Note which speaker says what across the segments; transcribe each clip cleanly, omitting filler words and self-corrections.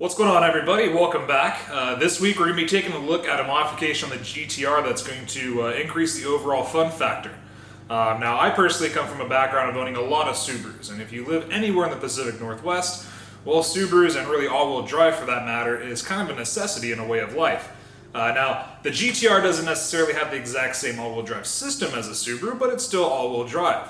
Speaker 1: What's going on, everybody? Welcome back. This week we're going to be taking a look at a modification on the GTR that's going to increase the overall fun factor. Now, I personally come from a background of owning a lot of Subarus, and if you live anywhere in the Pacific Northwest, well, Subarus, and really all-wheel drive for that matter, is kind of a necessity in a way of life. Now, the GTR doesn't necessarily have the exact same all-wheel drive system as a Subaru, but it's still all-wheel drive.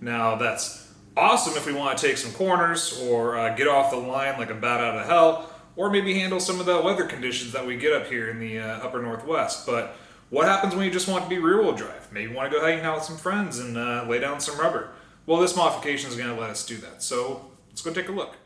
Speaker 1: Now, that's awesome if we want to take some corners or get off the line like a bat out of hell, or maybe handle some of the weather conditions that we get up here in the upper Northwest. But what happens when you just want to be rear-wheel drive? Maybe you want to go hang out with some friends and lay down some rubber. Well, this modification is going to let us do that. So let's go take a look.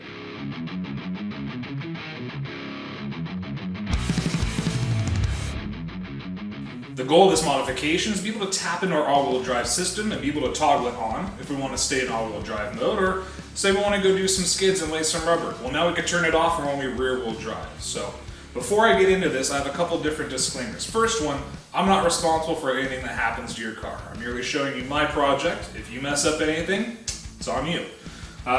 Speaker 1: The goal of this modification is to be able to tap into our all-wheel drive system and be able to toggle it on if we want to stay in all-wheel drive mode, or say we want to go do some skids and lay some rubber. Well, now we can turn it off when we rear-wheel drive. So before I get into this, I have a couple different disclaimers. First one, I'm not responsible for anything that happens to your car. I'm merely showing you my project. If you mess up anything, it's on you.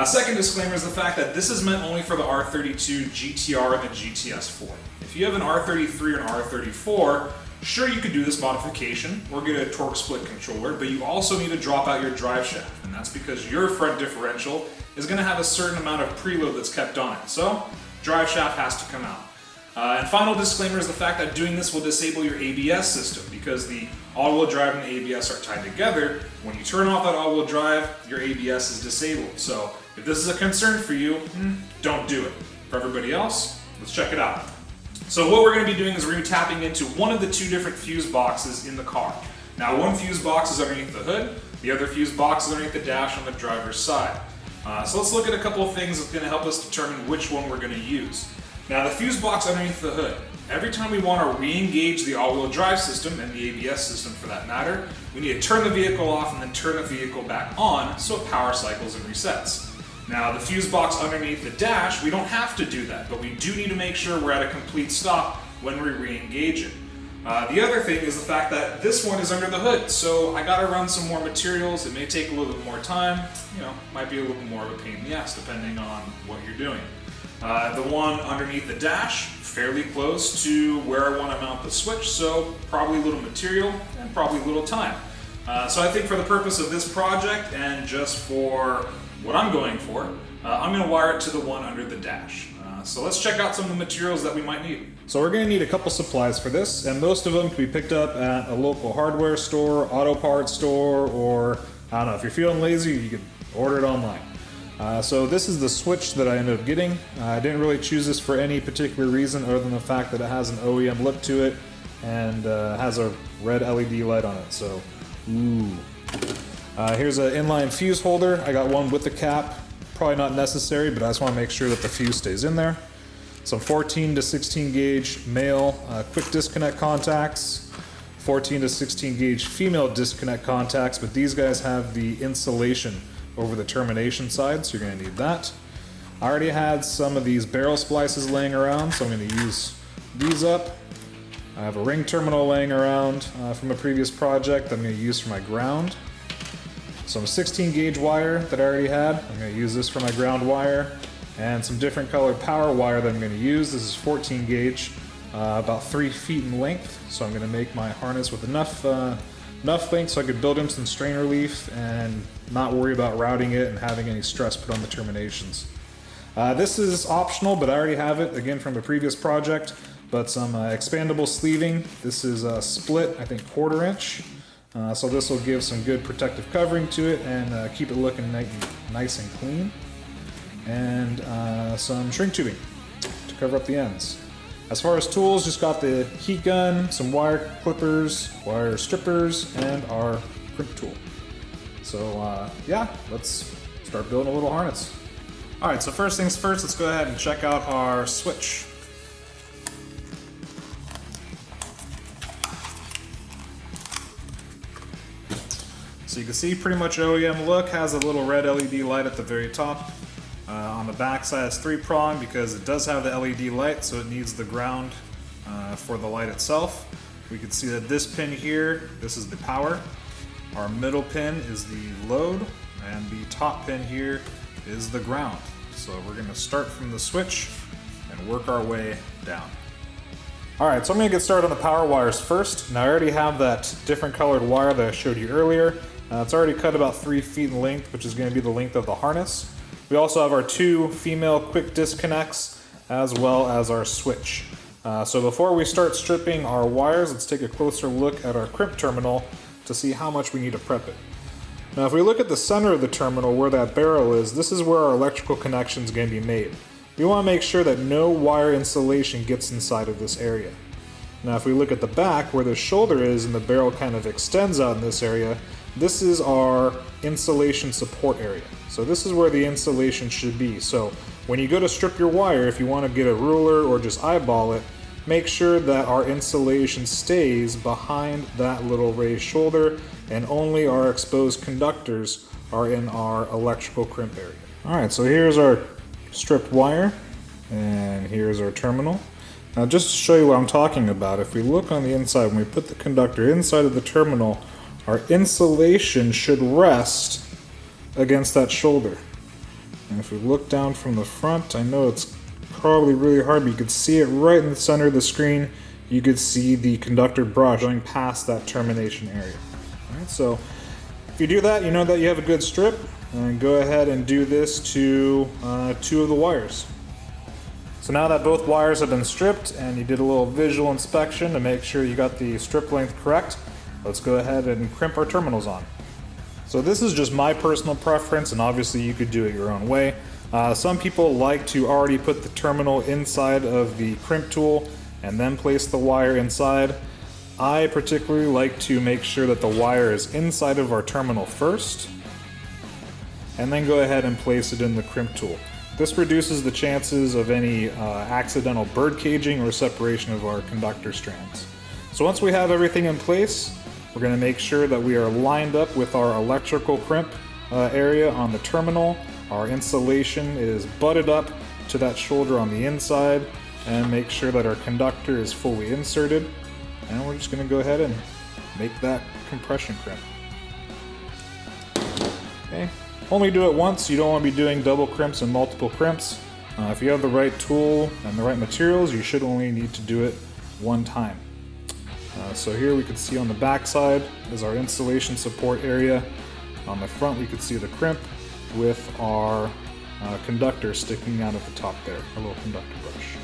Speaker 1: Second disclaimer is the fact that this is meant only for the R32, GTR, and the GTS 4. If you have an R33 or an R34, sure, you could do this modification or get a torque split controller, but you also need to drop out your drive shaft, and that's because your front differential is going to have a certain amount of preload that's kept on it, so drive shaft has to come out. And final disclaimer is the fact that doing this will disable your ABS system, because the all-wheel drive and the ABS are tied together. When you turn off that all-wheel drive, your ABS is disabled. So if this is a concern for you, don't do it. For everybody else, let's check it out. So what we're going to be doing is we're going to be tapping into one of the two different fuse boxes in the car. Now, one fuse box is underneath the hood, the other fuse box is underneath the dash on the driver's side. So let's look at a couple of things that's going to help us determine which one we're going to use. Now, the fuse box underneath the hood, every time we want to re-engage the all-wheel drive system, and the ABS system for that matter, we need to turn the vehicle off and then turn the vehicle back on so it power cycles and resets. Now, the fuse box underneath the dash, we don't have to do that, but we do need to make sure we're at a complete stop when we re-engage it. The other thing is the fact that this one is under the hood, so I gotta run some more materials. It may take a little bit more time, might be a little more of a pain in the ass depending on what you're doing. The one underneath the dash, fairly close to where I want to mount the switch, so probably a little material and probably a little time. So I think for the purpose of this project and just for what I'm going for, I'm going to wire it to the one under the dash. So let's check out some of the materials that we might need. So we're going to need a couple supplies for this, and most of them can be picked up at a local hardware store, auto parts store, or I don't know, if you're feeling lazy, you can order it online. So this is the switch that I ended up getting. I didn't really choose this for any particular reason other than the fact that it has an OEM look to it and has a red LED light on it, so ooh. Here's an inline fuse holder. I got one with the cap. Probably not necessary, but I just want to make sure that the fuse stays in there. Some 14 to 16 gauge male quick disconnect contacts, 14 to 16 gauge female disconnect contacts, but these guys have the insulation over the termination side, so you're going to need that. I already had some of these barrel splices laying around, so I'm going to use these up. I have a ring terminal laying around from a previous project that I'm going to use for my ground. Some 16 gauge wire that I already had. I'm going to use this for my ground wire, and some different colored power wire that I'm going to use. This is 14 gauge, about 3 feet in length, so I'm going to make my harness with enough length so I could build in some strain relief and not worry about routing it and having any stress put on the terminations. This is optional, but I already have it, again, from a previous project, but some expandable sleeving. This is a split, I think 1/4 inch. So this will give some good protective covering to it and keep it looking nice and clean. And some shrink tubing to cover up the ends. As far as tools, just got the heat gun, some wire clippers, wire strippers, and our crimp tool. So yeah, let's start building a little harness. Alright, so first things first, let's go ahead and check out our switch. So you can see pretty much OEM look, has a little red LED light at the very top. On the back side it's 3-prong because it does have the LED light, so it needs the ground for the light itself. We can see that this pin here, this is the power. Our middle pin is the load, and the top pin here is the ground. So we're going to start from the switch and and work our way down. Alright, so I'm going to get started on the power wires first. Now I already have that different colored wire that I showed you earlier. It's already cut about 3 feet in length, which is going to be the length of the harness. We also have our 2 female quick disconnects, as well as our switch. So before we start stripping our wires, let's take a closer look at our crimp terminal to see how much we need to prep it. Now if we look at the center of the terminal where that barrel is, this is where our electrical connection is going to be made. We want to make sure that no wire insulation gets inside of this area. Now if we look at the back where the shoulder is and the barrel kind of extends out in this area, this is our insulation support area. So this is where the insulation should be. So when you go to strip your wire, if you want to get a ruler or just eyeball it, make sure that our insulation stays behind that little raised shoulder and only our exposed conductors are in our electrical crimp area. Alright, so here's our stripped wire and here's our terminal. Now just to show you what I'm talking about, if we look on the inside, when we put the conductor inside of the terminal, our insulation should rest against that shoulder. And if we look down from the front, I know it's probably really hard, but you could see it right in the center of the screen. You could see the conductor brush going past that termination area. Alright, so if you do that, you know that you have a good strip. And go ahead and do this to 2 of the wires. So now that both wires have been stripped and you did a little visual inspection to make sure you got the strip length correct, let's go ahead and crimp our terminals on. So this is just my personal preference, and obviously you could do it your own way. Some people like to already put the terminal inside of the crimp tool and then place the wire inside. I particularly like to make sure that the wire is inside of our terminal first, and then go ahead and place it in the crimp tool. This reduces the chances of any accidental bird caging or separation of our conductor strands. So once we have everything in place, we're going to make sure that we are lined up with our electrical crimp area on the terminal. Our insulation is butted up to that shoulder on the inside, and make sure that our conductor is fully inserted. And we're just going to go ahead and make that compression crimp. Okay. Only do it once. You don't want to be doing double crimps and multiple crimps. If you have the right tool and the right materials, you should only need to do it one time. So here we can see on the back side is our insulation support area. On the front we can see the crimp with our conductor sticking out at the top there, a little conductor brush.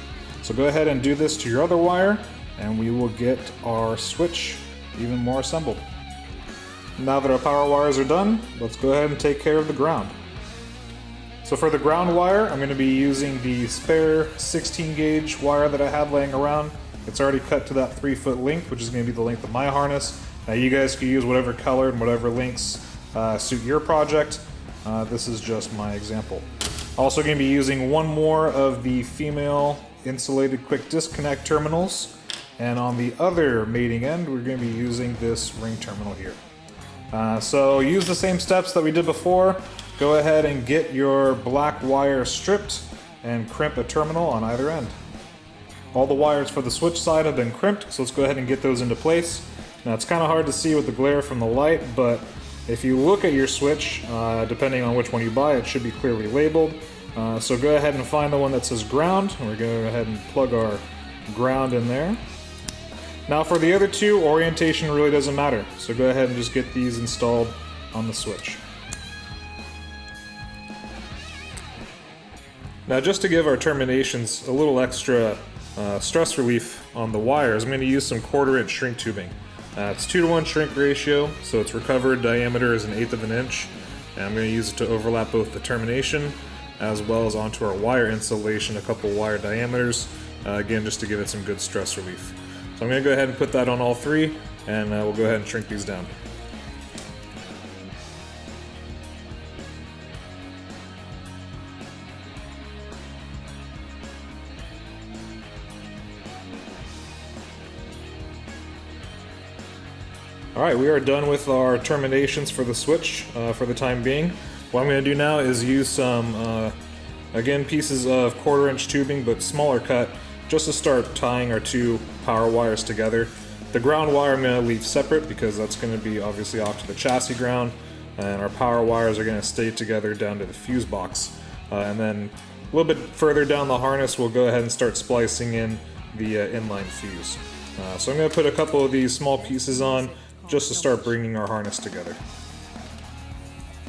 Speaker 1: So go ahead and do this to your other wire and we will get our switch even more assembled. Now that our power wires are done, let's go ahead and take care of the ground. So for the ground wire, I'm going to be using the spare 16 gauge wire that I have laying around. It's already cut to that 3 foot length, which is going to be the length of my harness. Now you guys can use whatever color and whatever lengths suit your project. This is just my example. Also going to be using one more of the female insulated quick disconnect terminals. And on the other mating end, we're going to be using this ring terminal here. So use the same steps that we did before. Go ahead and get your black wire stripped and crimp a terminal on either end. All the wires for the switch side have been crimped, so let's go ahead and get those into place. Now it's kind of hard to see with the glare from the light, but if you look at your switch, depending on which one you buy, it should be clearly labeled. So go ahead and find the one that says ground, and we're going to go ahead and plug our ground in there. Now for the other 2, orientation really doesn't matter, so go ahead and just get these installed on the switch. Now just to give our terminations a little extra stress relief on the wires, I'm going to use some 1/4 inch shrink tubing. It's 2-to-1 shrink ratio, so its recovered diameter is 1/8 of an inch, and I'm going to use it to overlap both the termination as well as onto our wire insulation, a couple wire diameters, again just to give it some good stress relief. So I'm going to go ahead and put that on all 3, and we'll go ahead and shrink these down. Alright, we are done with our terminations for the switch for the time being. What I'm going to do now is use some, again, pieces of 1/4 inch tubing, but smaller cut, just to start tying our 2 power wires together. The ground wire I'm going to leave separate because that's going to be obviously off to the chassis ground, and our power wires are going to stay together down to the fuse box. And then A little bit further down the harness, we'll go ahead and start splicing in the inline fuse. So I'm going to put a couple of these small pieces on just to start bringing our harness together.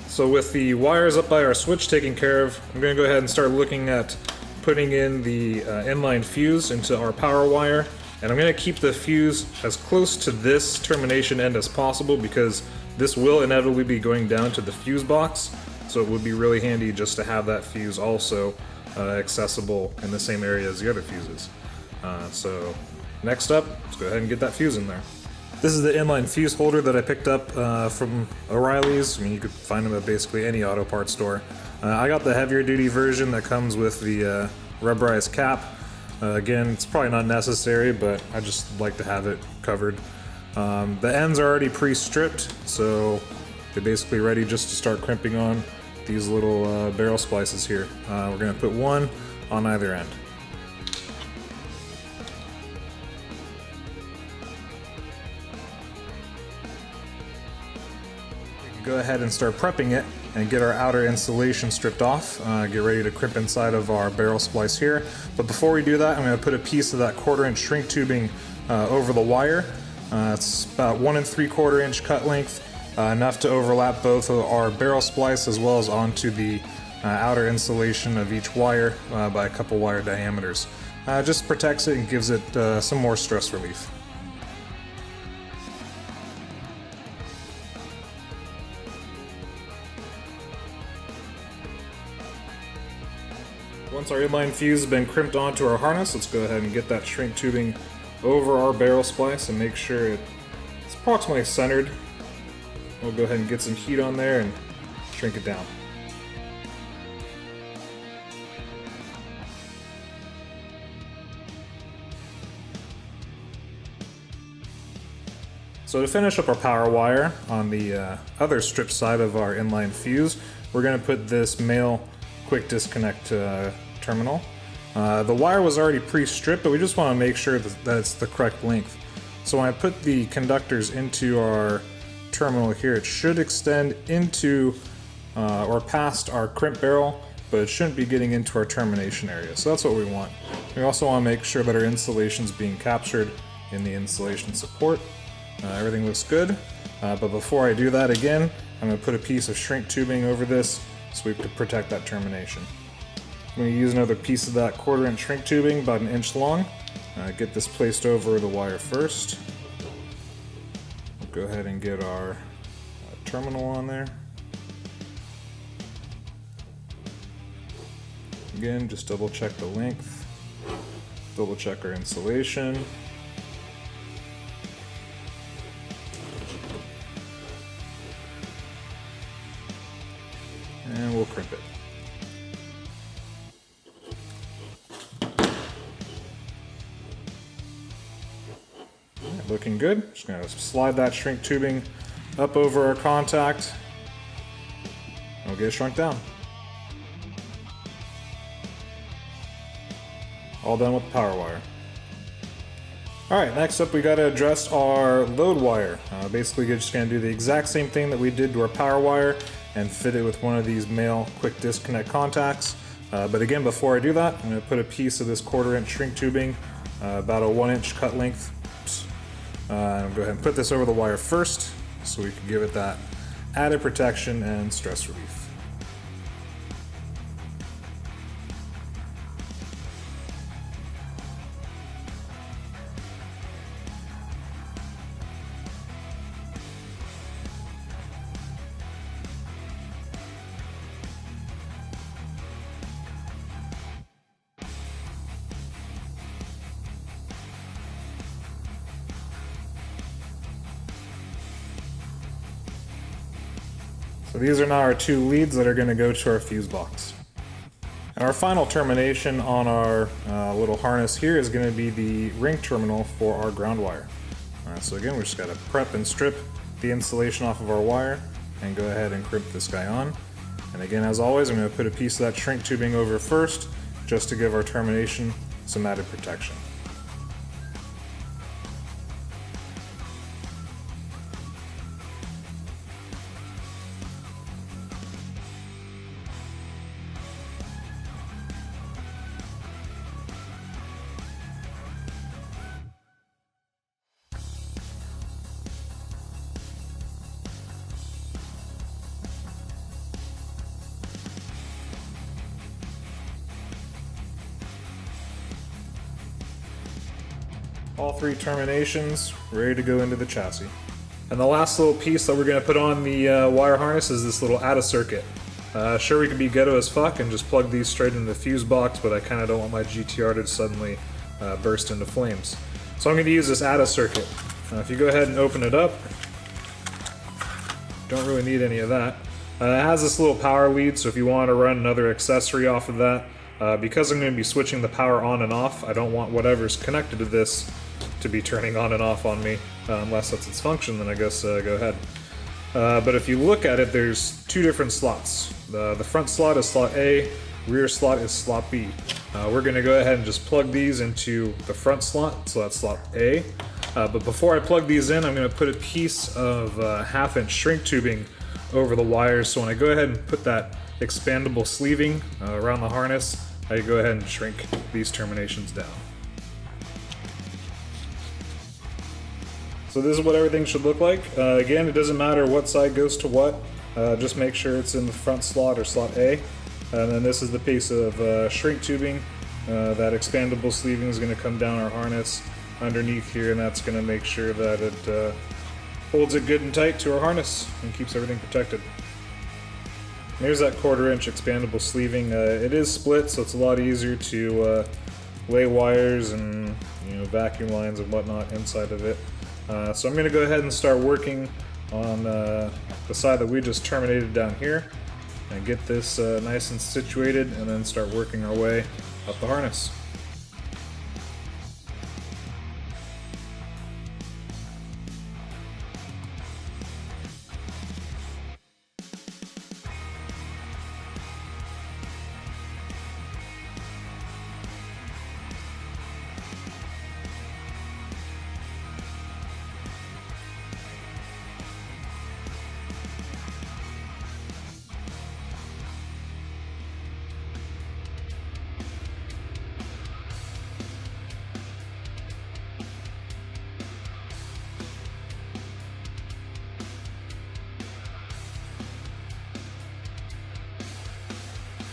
Speaker 1: So with the wires up by our switch taken care of, I'm going to go ahead and start looking at putting in the inline fuse into our power wire. And I'm going to keep the fuse as close to this termination end as possible because this will inevitably be going down to the fuse box. So it would be really handy just to have that fuse also accessible in the same area as the other fuses. So next up, let's go ahead and get that fuse in there. This is the inline fuse holder that I picked up from O'Reilly's. I mean, you could find them at basically any auto parts store. I got the heavier duty version that comes with the rubberized cap. Again, it's probably not necessary, but I just like to have it covered. The ends are already pre-stripped, so they're basically ready just to start crimping on these little barrel splices here. We're going to put one on either end. Go ahead and start prepping it and get our outer insulation stripped off. Get ready to crimp inside of our barrel splice here. But before we do that, I'm going to put a piece of that 1/4 inch shrink tubing over the wire. It's about 1 3/4 inch cut length, enough to overlap both of our barrel splice as well as onto the outer insulation of each wire by a couple wire diameters. Just protects it and gives it some more stress relief. Once our inline fuse has been crimped onto our harness, let's go ahead and get that shrink tubing over our barrel splice and make sure it's approximately centered. We'll go ahead and get some heat on there and shrink it down. So to finish up our power wire on the other strip side of our inline fuse, we're going to put this male quick disconnect terminal. The wire was already pre-stripped, but we just want to make sure that it's the correct length. So when I put the conductors into our terminal here, it should extend into or past our crimp barrel, but it shouldn't be getting into our termination area. So that's what we want. We also want to make sure that our insulation is being captured in the insulation support. Everything looks good, but before I do that again, I'm going to put a piece of shrink tubing over this so we can protect that termination. I'm going to use another piece of that 1/4 inch shrink tubing, about 1 inch long. Get this placed over the wire first. We'll go ahead and get our terminal on there. Again, just double check the length, double check our insulation. And we'll crimp it. Alright, looking good. Just going to slide that shrink tubing up over our contact. And we'll get it shrunk down. All done with the power wire. Alright, next up we got to address our load wire. Basically, we're just going to do the exact same thing that we did to our power wire and fit it with one of these male quick disconnect contacts. But again, before I do that, I'm going to put a piece of this 1/4 inch shrink tubing, about a 1 inch cut length. I'll go ahead and put this over the wire first so we can give it that added protection and stress relief. So these are now our 2 leads that are going to go to our fuse box. And our final termination on our little harness here is going to be the ring terminal for our ground wire. So again, we just got to prep and strip the insulation off of our wire and go ahead and crimp this guy on. And again, as always, I'm going to put a piece of that shrink tubing over first just to give our termination some added protection. All 3 terminations ready to go into the chassis. And the last little piece that we're going to put on the wire harness is this little ATA circuit. Sure, we could be ghetto as fuck and just plug these straight into the fuse box, but I kind of don't want my GTR to suddenly burst into flames. So I'm going to use this ATA circuit. If you go ahead and open it up, don't really need any of that. It has this little power lead, so if you want to run another accessory off of that, because I'm going to be switching the power on and off, I don't want whatever's connected to this to be turning on and off on me, unless that's its function, then I guess go ahead. But if you look at it, there's 2 different slots. The front slot is slot A, rear slot is slot B. We're going to go ahead and just plug these into the front slot, so that's slot A. But before I plug these in, I'm going to put a piece of 1/2-inch shrink tubing over the wires, so when I go ahead and put that expandable sleeving around the harness, I go ahead and shrink these terminations down. So this is what everything should look like. Again, it doesn't matter what side goes to what, just make sure it's in the front slot or slot A. And then this is the piece of shrink tubing. That expandable sleeving is going to come down our harness underneath here, and that's going to make sure that it holds it good and tight to our harness and keeps everything protected. Here's that 1/4-inch expandable sleeving. It is split, so it's a lot easier to lay wires and vacuum lines and whatnot inside of it. So I'm going to go ahead and start working on the side that we just terminated down here and get this nice and situated, and then start working our way up the harness.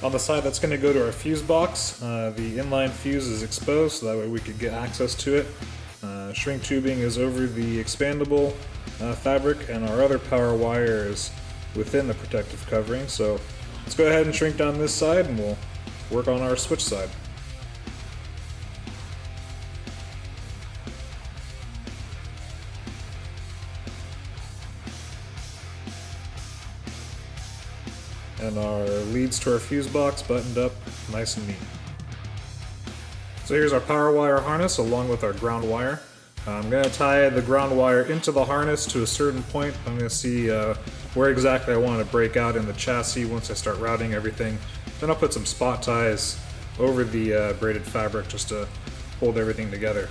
Speaker 1: On the side that's going to go to our fuse box, the inline fuse is exposed, so that way we could get access to it. Shrink tubing is over the expandable fabric, and our other power wire is within the protective covering. So let's go ahead and shrink down this side, and we'll work on our switch side. And our leads to our fuse box buttoned up nice and neat. So here's our power wire harness along with our ground wire. I'm going to tie the ground wire into the harness to a certain point. I'm going to see where exactly I want to break out in the chassis once I start routing everything. Then I'll put some spot ties over the braided fabric just to hold everything together.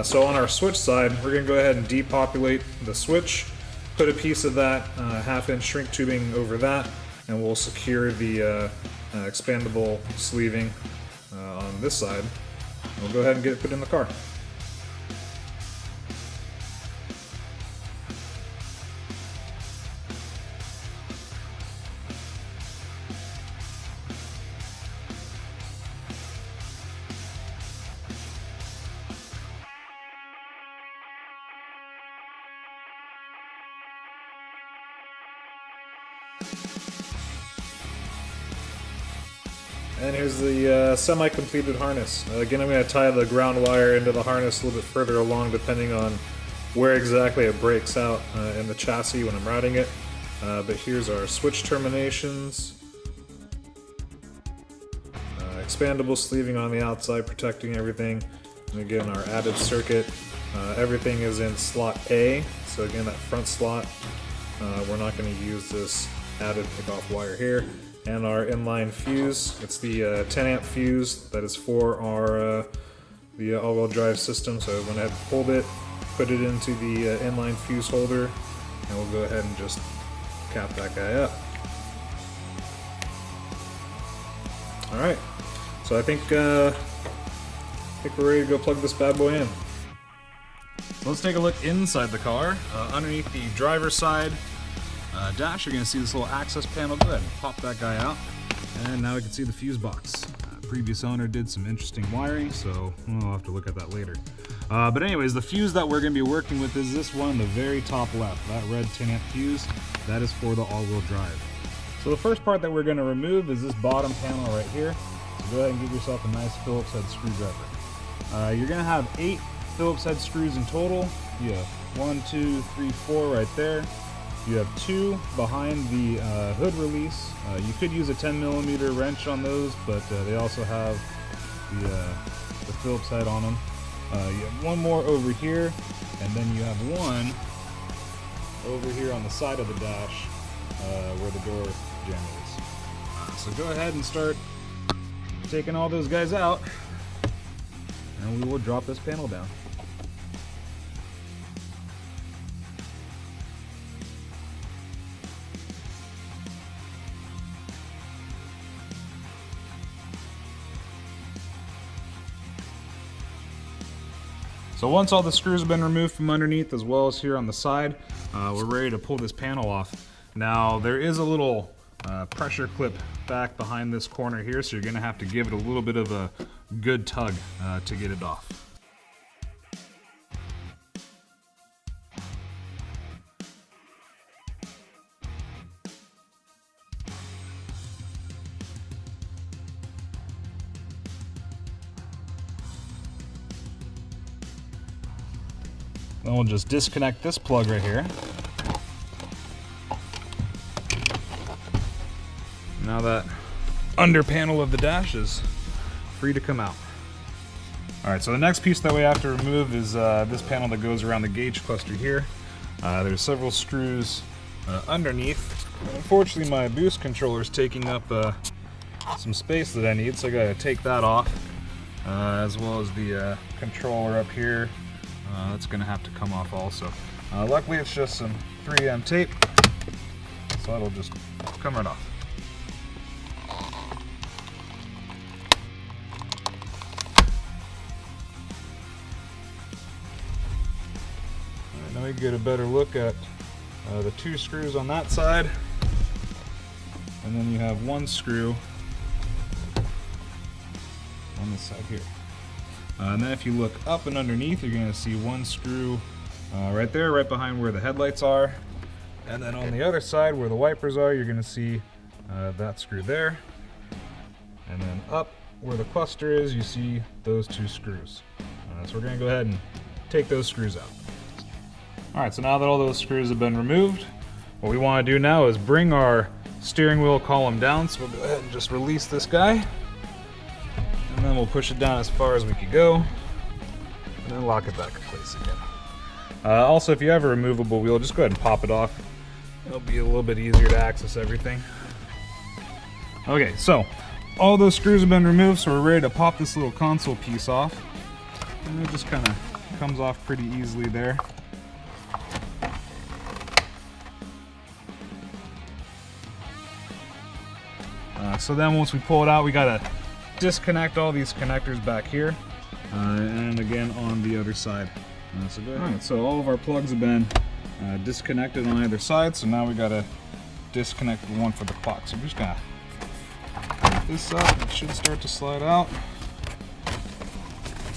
Speaker 1: So on our switch side, we're going to go ahead and depopulate the switch, put a piece of that 1/2-inch shrink tubing over that, and we'll secure the expandable sleeving on this side. We'll go ahead and get it put in the car. And here's the semi-completed harness. Again, I'm going to tie the ground wire into the harness a little bit further along depending on where exactly it breaks out in the chassis when I'm routing it. But here's our switch terminations. Expandable sleeving on the outside protecting everything. And again, our added circuit. Everything is in slot A. So again, that front slot, we're not going to use this added pick-off wire here. And our inline fuse, it's the 10 amp fuse that is for our the all-wheel drive system. So I went ahead and pulled it, put it into the inline fuse holder, and we'll go ahead and just cap that guy up. All right, so I think we're ready to go plug this bad boy in. So let's take a look inside the car. Underneath the driver's side dash, you're going to see this little access panel. Go ahead and pop that guy out, and now we can see the fuse box.
Speaker 2: previous owner did some interesting wiring, so we'll have to look at that later. But anyways, the fuse that we're going to be working with is this one in the very top left. That red 10-amp fuse, that is for the all-wheel drive. So the first part that we're going to remove is this bottom panel right here. So go ahead and get yourself a nice Phillips head screwdriver. You're going to have 8 Phillips head screws in total. You have 1, 2, 3, 4 right there. You have 2 behind the hood release. You could use a 10mm wrench on those, but they also have the Phillips head on them. You have 1 more over here, and then you have 1 over here on the side of the dash where the door jamb is. So go ahead and start taking all those guys out, and we will drop this panel down. So once all the screws have been removed from underneath, as well as here on the side, we're ready to pull this panel off. Now there is a little pressure clip back behind this corner here, so you're going to have to give it a little bit of a good tug to get it off. Then we'll just disconnect this plug right here. Now that under panel of the dash is free to come out. Alright, so the next piece that we have to remove is this panel that goes around the gauge cluster here. There's several screws underneath. Unfortunately, my boost controller is taking up some space that I need, so I gotta take that off, as well as the controller up here. That's going to have to come off also. Luckily it's just some 3M tape, so that'll just come right off. Alright, now we get a better look at the 2 screws on that side, and then you have 1 screw on this side here. And then if you look up and underneath, you're going to see 1 screw right there, right behind where the headlights are. And then on the other side where the wipers are, you're going to see that screw there. And then up where the cluster is, you see those 2 screws. So we're going to go ahead and take those screws out. Alright, so now that all those screws have been removed, what we want to do now is bring our steering wheel column down. So we'll go ahead and just release this guy. And then we'll push it down as far as we could go, and then lock it back in place again. Also, if you have a removable wheel, just go ahead and pop it off. It'll be a little bit easier to access everything. Okay, so all those screws have been removed, so we're ready to pop this little console piece off. And it just kind of comes off pretty easily there. So then once we pull it out, we gotta disconnect all these connectors back here, and again on the other side. So go ahead. Alright, so all of our plugs have been disconnected on either side, so now we gotta disconnect the one for the clock. So we're just gonna lift this up, it should start to slide out.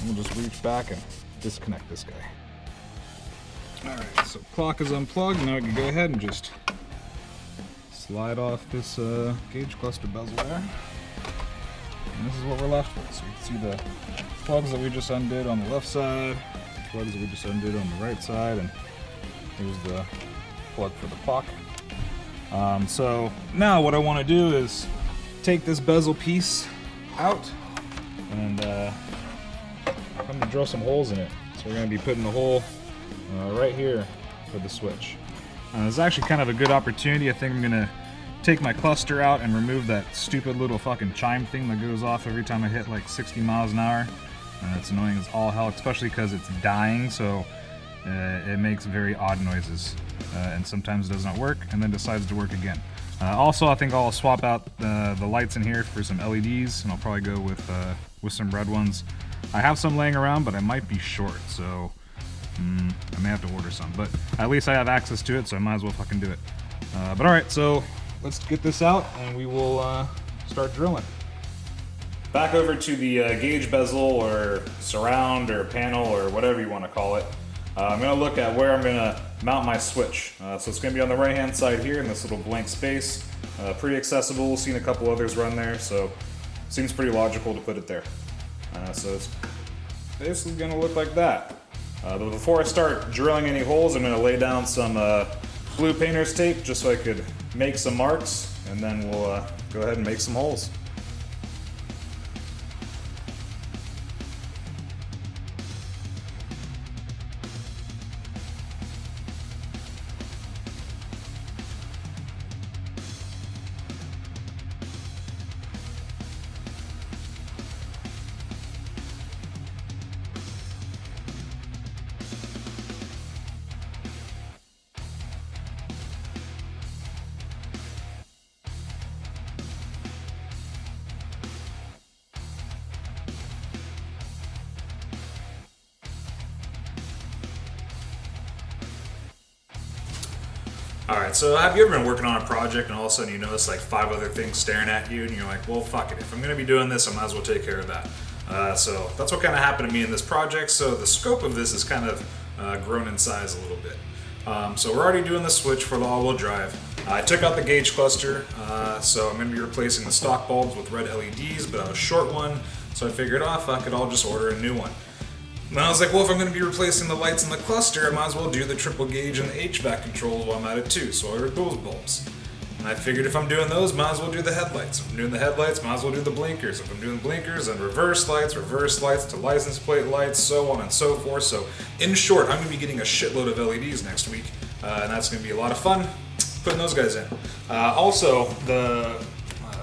Speaker 2: We'll just reach back and disconnect this guy. Alright, so clock is unplugged. Now we can go ahead and just slide off this gauge cluster bezel there. And this is what we're left with. So you can see the plugs that we just undid on the left side, plugs that we just undid on the right side, and here's the plug for the clock. So now what I want to do is take this bezel piece out and I'm going to drill some holes in it. So we're going to be putting the hole right here for the switch. It's actually kind of a good opportunity. I think I'm going to take my cluster out and remove that stupid little fucking chime thing that goes off every time I hit like 60 miles an hour. It's annoying as all hell, especially because it's dying, so it makes very odd noises. And sometimes it does not work and then decides to work again. Also, I think I'll swap out the lights in here for some LEDs, and I'll probably go with some red ones. I have some laying around, but I might be short, so I may have to order some. But at least I have access to it, so I might as well fucking do it. But alright, so let's get this out and we will start drilling. back over to the gauge bezel or surround or panel or whatever you want to call it. I'm going to look at where I'm going to mount my switch. So it's going to be on the right hand side here in this little blank space. Pretty accessible, seen a couple others run there, so seems pretty logical to put it there. So it's basically going to look like that. But before I start drilling any holes, I'm going to lay down some blue painter's tape just so I could make some marks, and then we'll go ahead and make some holes. Alright, so have you ever been working on a project and all of a sudden you notice like 5 other things staring at you and you're like, well, fuck it, if I'm going to be doing this, I might as well take care of that. So that's what kind of happened to me in this project. So the scope of this is kind of grown in size a little bit. So we're already doing the switch for the all-wheel drive. I took out the gauge cluster, so I'm going to be replacing the stock bulbs with red LEDs, but I was short one, so I figured, oh, fuck it, I'll just order a new one. And I was like, well, if I'm going to be replacing the lights in the cluster, I might as well do the triple gauge and the HVAC controls while I'm at it too, so I ordered those bulbs. And I figured if I'm doing those, might as well do the headlights. If I'm doing the headlights, might as well do the blinkers. If I'm doing blinkers, then reverse lights to license plate lights, so on and so forth. So in short, I'm going to be getting a shitload of LEDs next week, and that's going to be a lot of fun putting those guys in. Also, the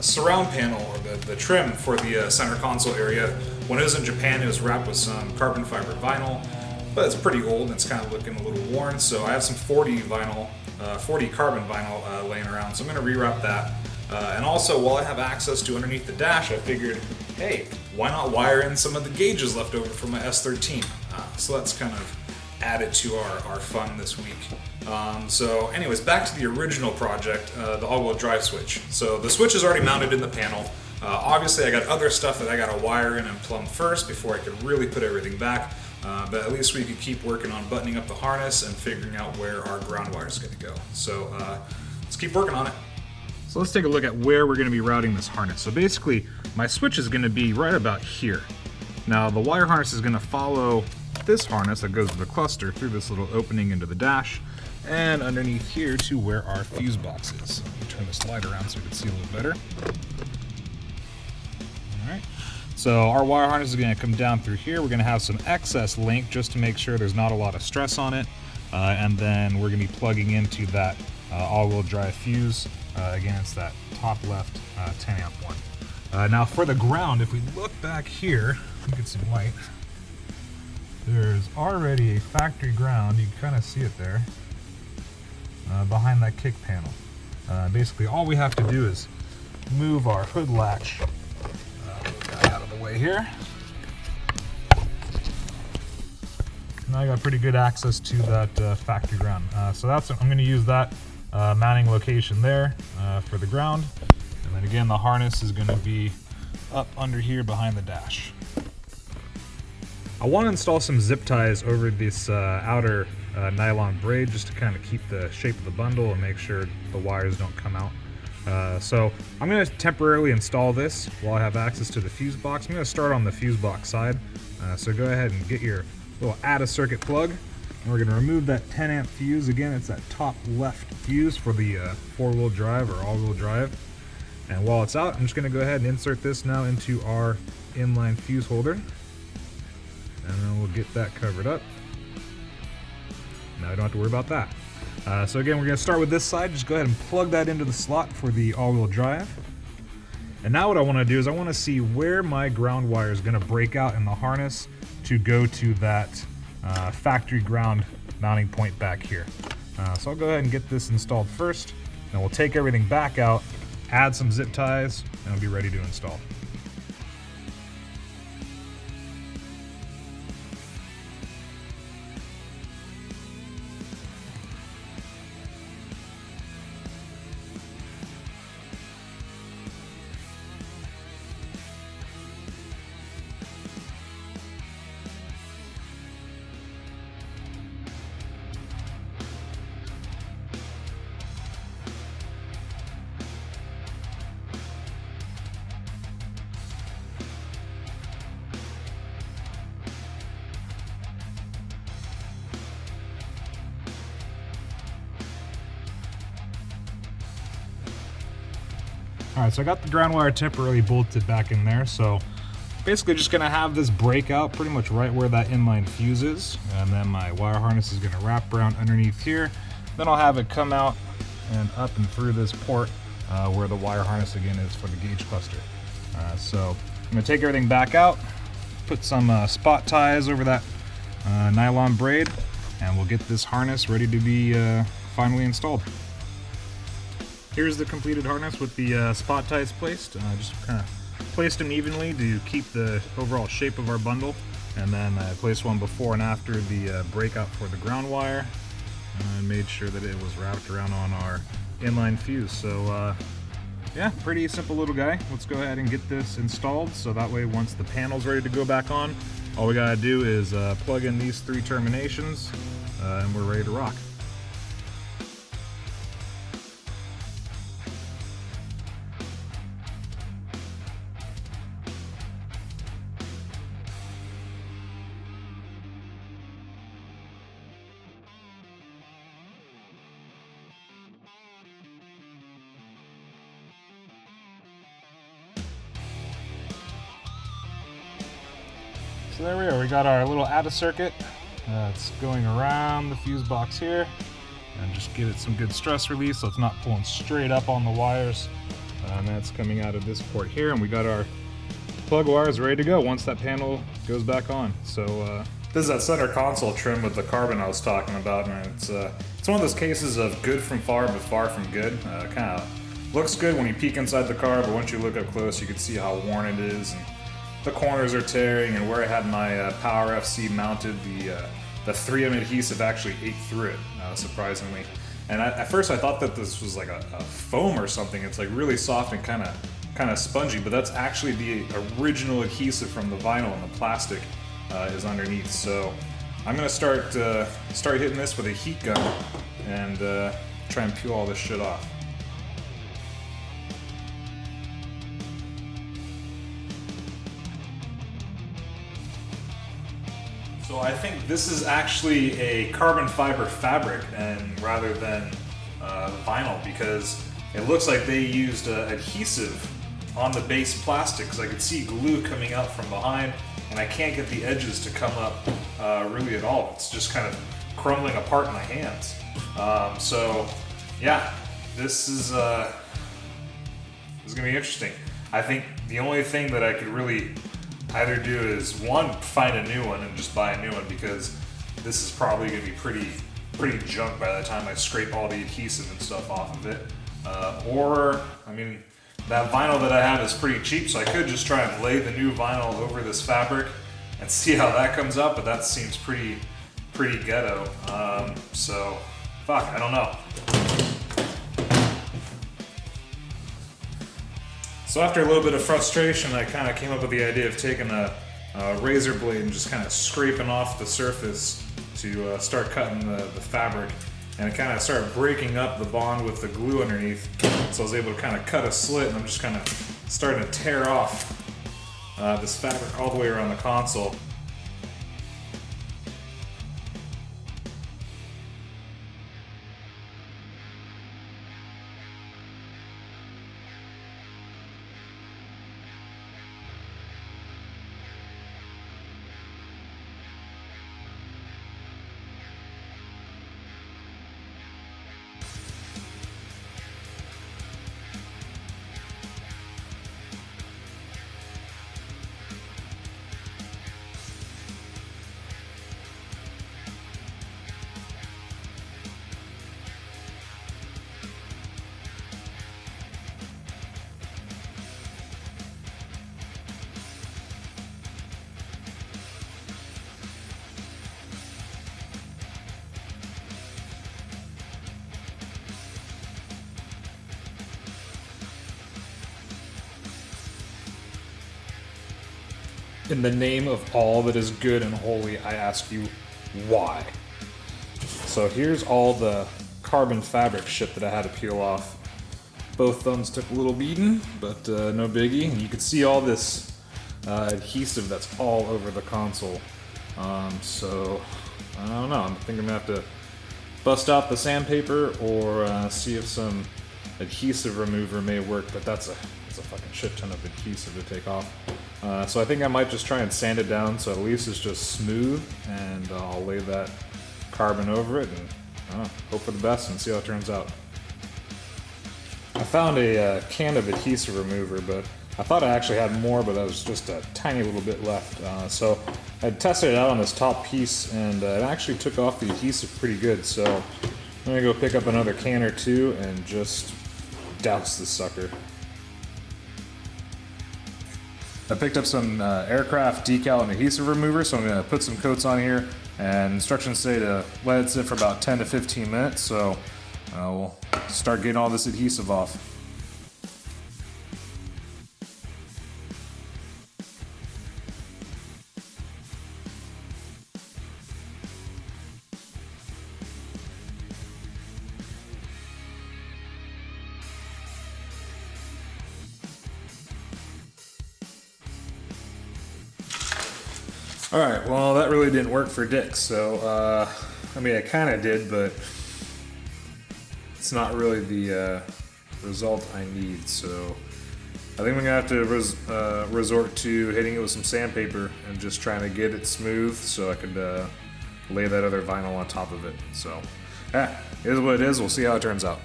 Speaker 2: surround panel, or the trim for the center console area, when it was in Japan, it was wrapped with some carbon fiber vinyl, but it's pretty old and it's kind of looking a little worn, so I have some 40 carbon vinyl laying around, so I'm going to rewrap that. And also, while I have access to underneath the dash, I figured, hey, why not wire in some of the gauges left over from my S13? So that's kind of added to our fun this week. So anyways, back to the original project, the all-wheel drive switch. So the switch is already mounted in the panel. Obviously I got other stuff that I got to wire in and plumb first before I could really put everything back, but at least we could keep working on buttoning up the harness and figuring out where our ground wire is going to go. So let's keep working on it. So let's take a look at where we're going to be routing this harness. So basically my switch is going to be right about here. Now the wire harness is going to follow this harness that goes to the cluster through this little opening into the dash and underneath here to where our fuse box is. So let me turn this light around so we can see a little better. Alright, so our wire harness is going to come down through here. We're going to have some excess link just to make sure there's not a lot of stress on it. And then we're going to be plugging into that all-wheel drive fuse. Again, it's that top left 10 amp one. Now for the ground, if we look back here, you get some light. There's already a factory ground, you can kind of see it there, behind that kick panel. Basically all we have to do is move our hood latch out of the way here. Now I got pretty good access to that factory ground. So I'm going to use that mounting location there for the ground. And then again, the harness is going to be up under here behind the dash. I want to install some zip ties over this outer nylon braid just to kind of keep the shape of the bundle and make sure the wires don't come out. So I'm going to temporarily install this while I have access to the fuse box. I'm going to start on the fuse box side. So go ahead and get your little add a circuit plug. And we're going to remove that 10 amp fuse. Again, it's that top left fuse for the four-wheel drive or all-wheel drive. And while it's out, I'm just going to go ahead and insert this now into our inline fuse holder. And then we'll get that covered up. Now I don't have to worry about that. So again, we're going to start with this side. Just go ahead and plug that into the slot for the all-wheel drive. And now what I want to do is I want to see where my ground wire is going to break out in the harness to go to that factory ground mounting point back here. So I'll go ahead and get this installed first. Then we'll take everything back out, add some zip ties, and I'll be ready to install. Alright, so I got the ground wire temporarily bolted back in there, so basically just gonna have this break out pretty much right where that inline fuse is, and then my wire harness is gonna wrap around underneath here. Then I'll have it come out and up and through this port where the wire harness again is for the gauge cluster. So I'm gonna take everything back out, put some spot ties over that nylon braid, and we'll get this harness ready to be finally installed. Here's the completed harness with the spot ties placed. Just kind of placed them evenly to keep the overall shape of our bundle, and then I placed one before and after the breakout for the ground wire, and made sure that it was wrapped around on our inline fuse. So yeah, pretty simple little guy. Let's go ahead and get this installed, so that way once the panel's ready to go back on, all we gotta do is plug in these 3 terminations, and we're ready to rock. So there we are, we got our little ATA circuit. It's going around the fuse box here, and just give it some good stress release so it's not pulling straight up on the wires. And that's coming out of this port here, and we got our plug wires ready to go once that panel goes back on. So
Speaker 1: this is that center console trim with the carbon I was talking about, and it's one of those cases of good from far but far from good. Kind of looks good when you peek inside the car, but once you look up close you can see how worn it is, and the corners are tearing, and where I had my Power FC mounted, the 3M adhesive actually ate through it, surprisingly. And at first I thought that this was like a foam or something. It's like really soft and kind of spongy, but that's actually the original adhesive from the vinyl, and the plastic is underneath. So I'm gonna start hitting this with a heat gun and try and peel all this shit off. So I think this is actually a carbon fiber fabric, and rather than vinyl, because it looks like they used adhesive on the base plastic, because I could see glue coming out from behind, and I can't get the edges to come up really at all. It's just kind of crumbling apart in my hands. So yeah, this is gonna be interesting. I think the only thing that I could really either do is, one, find a new one and just buy a new one, because this is probably going to be pretty junk by the time I scrape all the adhesive and stuff off of it. Or, I mean, that vinyl that I have is pretty cheap, so I could just try and lay the new vinyl over this fabric and see how that comes out, but that seems pretty ghetto. So, fuck, I don't know. So after a little bit of frustration, I kind of came up with the idea of taking a razor blade and just kind of scraping off the surface to start cutting the fabric. And it kind of started breaking up the bond with the glue underneath. So I was able to kind of cut a slit, and I'm just kind of starting to tear off this fabric all the way around the console. In the name of all that is good and holy, I ask you, why? So here's all the carbon fabric shit that I had to peel off. Both thumbs took a little beating, but no biggie. And you can see all this adhesive that's all over the console. So I don't know, I think I'm gonna have to bust out the sandpaper or see if some
Speaker 2: adhesive remover may work, but that's a fucking shit ton of adhesive to take off. So I think I might just try and sand it down so at least it's just smooth, and I'll lay that carbon over it and hope for the best and see how it turns out. I found a can of adhesive remover, but I thought I actually had more, but that was just a tiny little bit left. So I tested it out on this top piece, and it actually took off the adhesive pretty good. So I'm gonna go pick up another can or two and just douse this sucker. I picked up some aircraft decal and adhesive remover, so I'm gonna put some coats on here, and instructions say to let it sit for about 10 to 15 minutes. So we'll start getting all this adhesive off. Alright, well that really didn't work for Dick, so I mean I kinda did, but it's not really the result I need, so I think I'm gonna have to resort to hitting it with some sandpaper and just trying to get it smooth so I could lay that other vinyl on top of it. So yeah, it is what it is, we'll see how it turns out.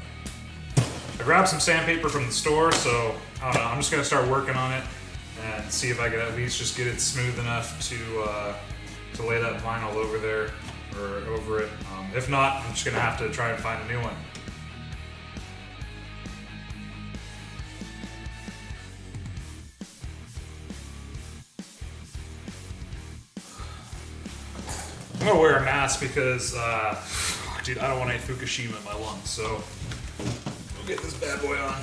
Speaker 2: I grabbed some sandpaper from the store, so I don't know, I'm just gonna start working on it and see if I can at least just get it smooth enough to lay that vinyl over there, or over it. If not, I'm just gonna have to try and find a new one. I'm gonna wear a mask because, dude, I don't want any Fukushima in my lungs, so we'll get this bad boy on.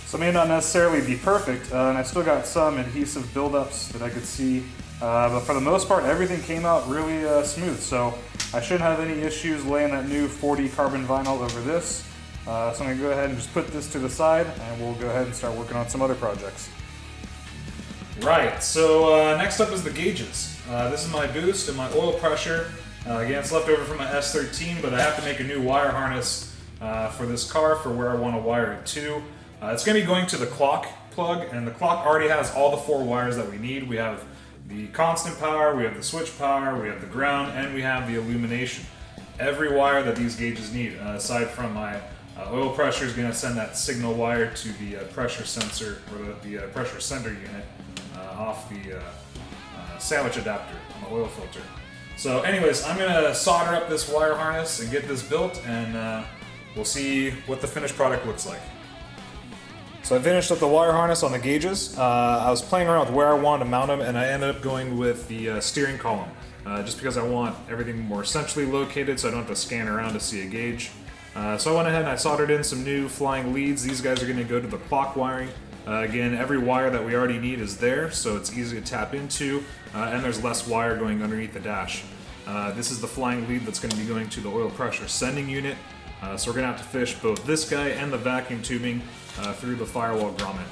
Speaker 2: So it may not necessarily be perfect, and I still got some adhesive buildups that I could see, but for the most part everything came out really smooth, so I shouldn't have any issues laying that new 40 carbon vinyl over this. So I'm going to go ahead and just put this to the side, and we'll go ahead and start working on some other projects. Right, so next up is the gauges. This is my boost and my oil pressure. Again, it's left over from my S13, but I have to make a new wire harness for this car for where I want to wire it to. It's going to be going to the clock plug, and the clock already has all the 4 wires that we need. We have the constant power, we have the switch power, we have the ground, and we have the illumination. Every wire that these gauges need, aside from my oil pressure, is going to send that signal wire to the pressure sensor, or the pressure sender unit off the sandwich adapter on the oil filter. So anyways, I'm going to solder up this wire harness and get this built, and we'll see what the finished product looks like. So I finished up the wire harness on the gauges. I was playing around with where I wanted to mount them, and I ended up going with the steering column, just because I want everything more centrally located so I don't have to scan around to see a gauge. So I went ahead and I soldered in some new flying leads. These guys are going to go to the clock wiring. Again, every wire that we already need is there, so it's easy to tap into, and there's less wire going underneath the dash. This is the flying lead that's going to be going to the oil pressure sending unit. So we're going to have to fish both this guy and the vacuum tubing through the firewall grommet.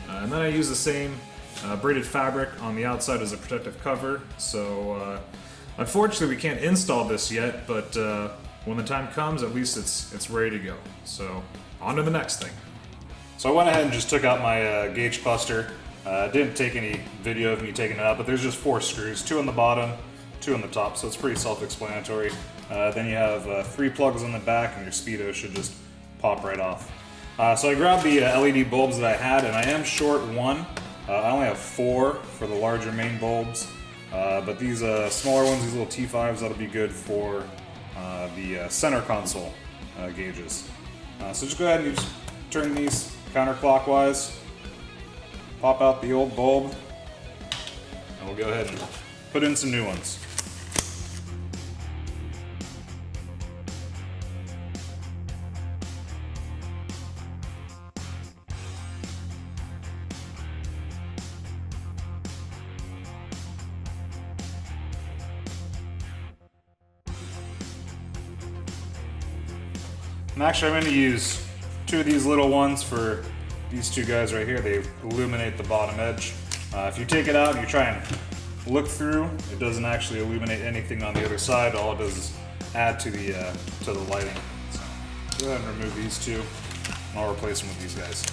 Speaker 2: And then I use the same braided fabric on the outside as a protective cover. So unfortunately we can't install this yet, but when the time comes, at least it's ready to go. So on to the next thing. So I went ahead and just took out my gauge cluster. Didn't take any video of me taking it out, but there's just 4 screws, 2 on the bottom, 2 on the top, so it's pretty self-explanatory. Then you have 3 plugs on the back, and your speedo should just pop right off. So I grabbed the LED bulbs that I had, and I am short 1. I only have 4 for the larger main bulbs, but these smaller ones, these little T5s, that'll be good for the center console gauges. So just go ahead and just turn these counterclockwise, pop out the old bulb, and we'll go ahead and put in some new ones. And actually I'm going to use 2 of these little ones for these 2 guys right here. They illuminate the bottom edge. If you take it out and you try and look through, it doesn't actually illuminate anything on the other side. All it does is add to the lighting. So go ahead and remove these 2, and I'll replace them with these guys.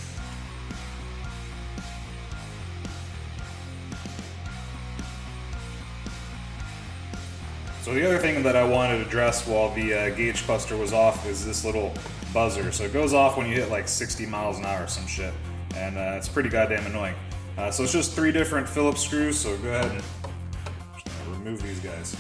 Speaker 2: So the other thing that I wanted to address while the gauge cluster was off is this little buzzer. So it goes off when you hit like 60 miles an hour or some shit, and it's pretty goddamn annoying. So it's just 3 different Phillips screws, so go ahead and remove these guys.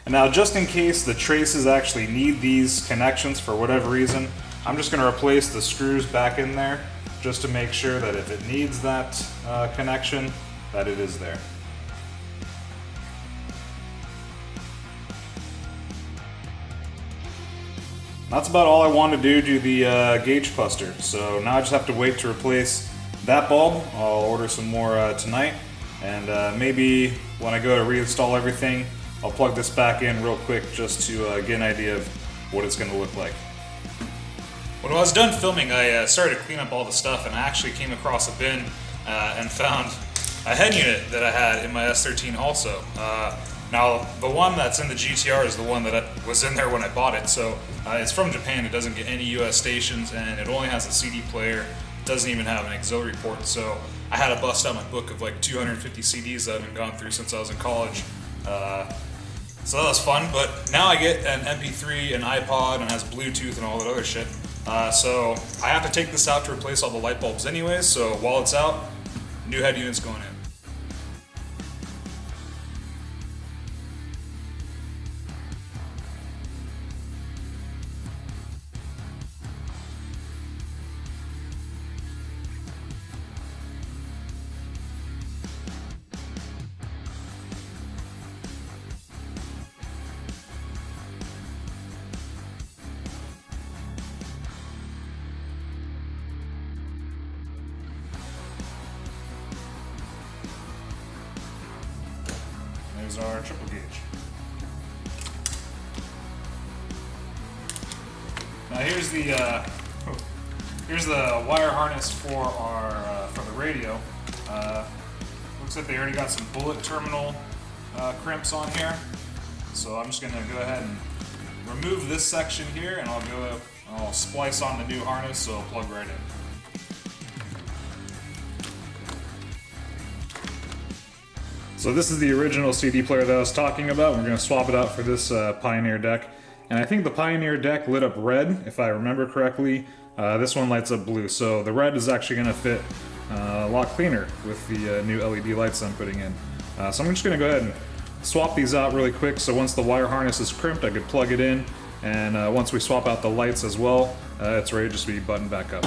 Speaker 2: And now, just in case the traces actually need these connections for whatever reason, I'm just going to replace the screws back in there just to make sure that if it needs that connection, that it is there. That's about all I want to do to the gauge cluster. So now I just have to wait to replace that bulb. I'll order some more tonight, and maybe when I go to reinstall everything, I'll plug this back in real quick just to get an idea of what it's going to look like. When I was done filming, I started to clean up all the stuff, and I actually came across a bin and found a head unit that I had in my S13 also. Now, the one that's in the GTR is the one that was in there when I bought it, so it's from Japan. It doesn't get any US stations, and it only has a CD player. It doesn't even have an auxiliary port, so I had to bust out my book of like 250 CDs that I've been gone through since I was in college. So that was fun, but now I get an MP3, an iPod, and has Bluetooth and all that other shit. So I have to take this out to replace all the light bulbs anyways, so while it's out, new head unit's going in. There's our triple gauge. Now here's the wire harness for our for the radio. Looks like they already got some bullet terminal crimps on here. So I'm just gonna go ahead and remove this section here, and I'll splice on the new harness so it'll plug right in. So this is the original CD player that I was talking about. We're going to swap it out for this Pioneer deck. And I think the Pioneer deck lit up red, if I remember correctly. This one lights up blue, so the red is actually going to fit a lot cleaner with the new LED lights I'm putting in. So I'm just going to go ahead and swap these out really quick, so once the wire harness is crimped, I could plug it in, and once we swap out the lights as well, it's ready to just be buttoned back up.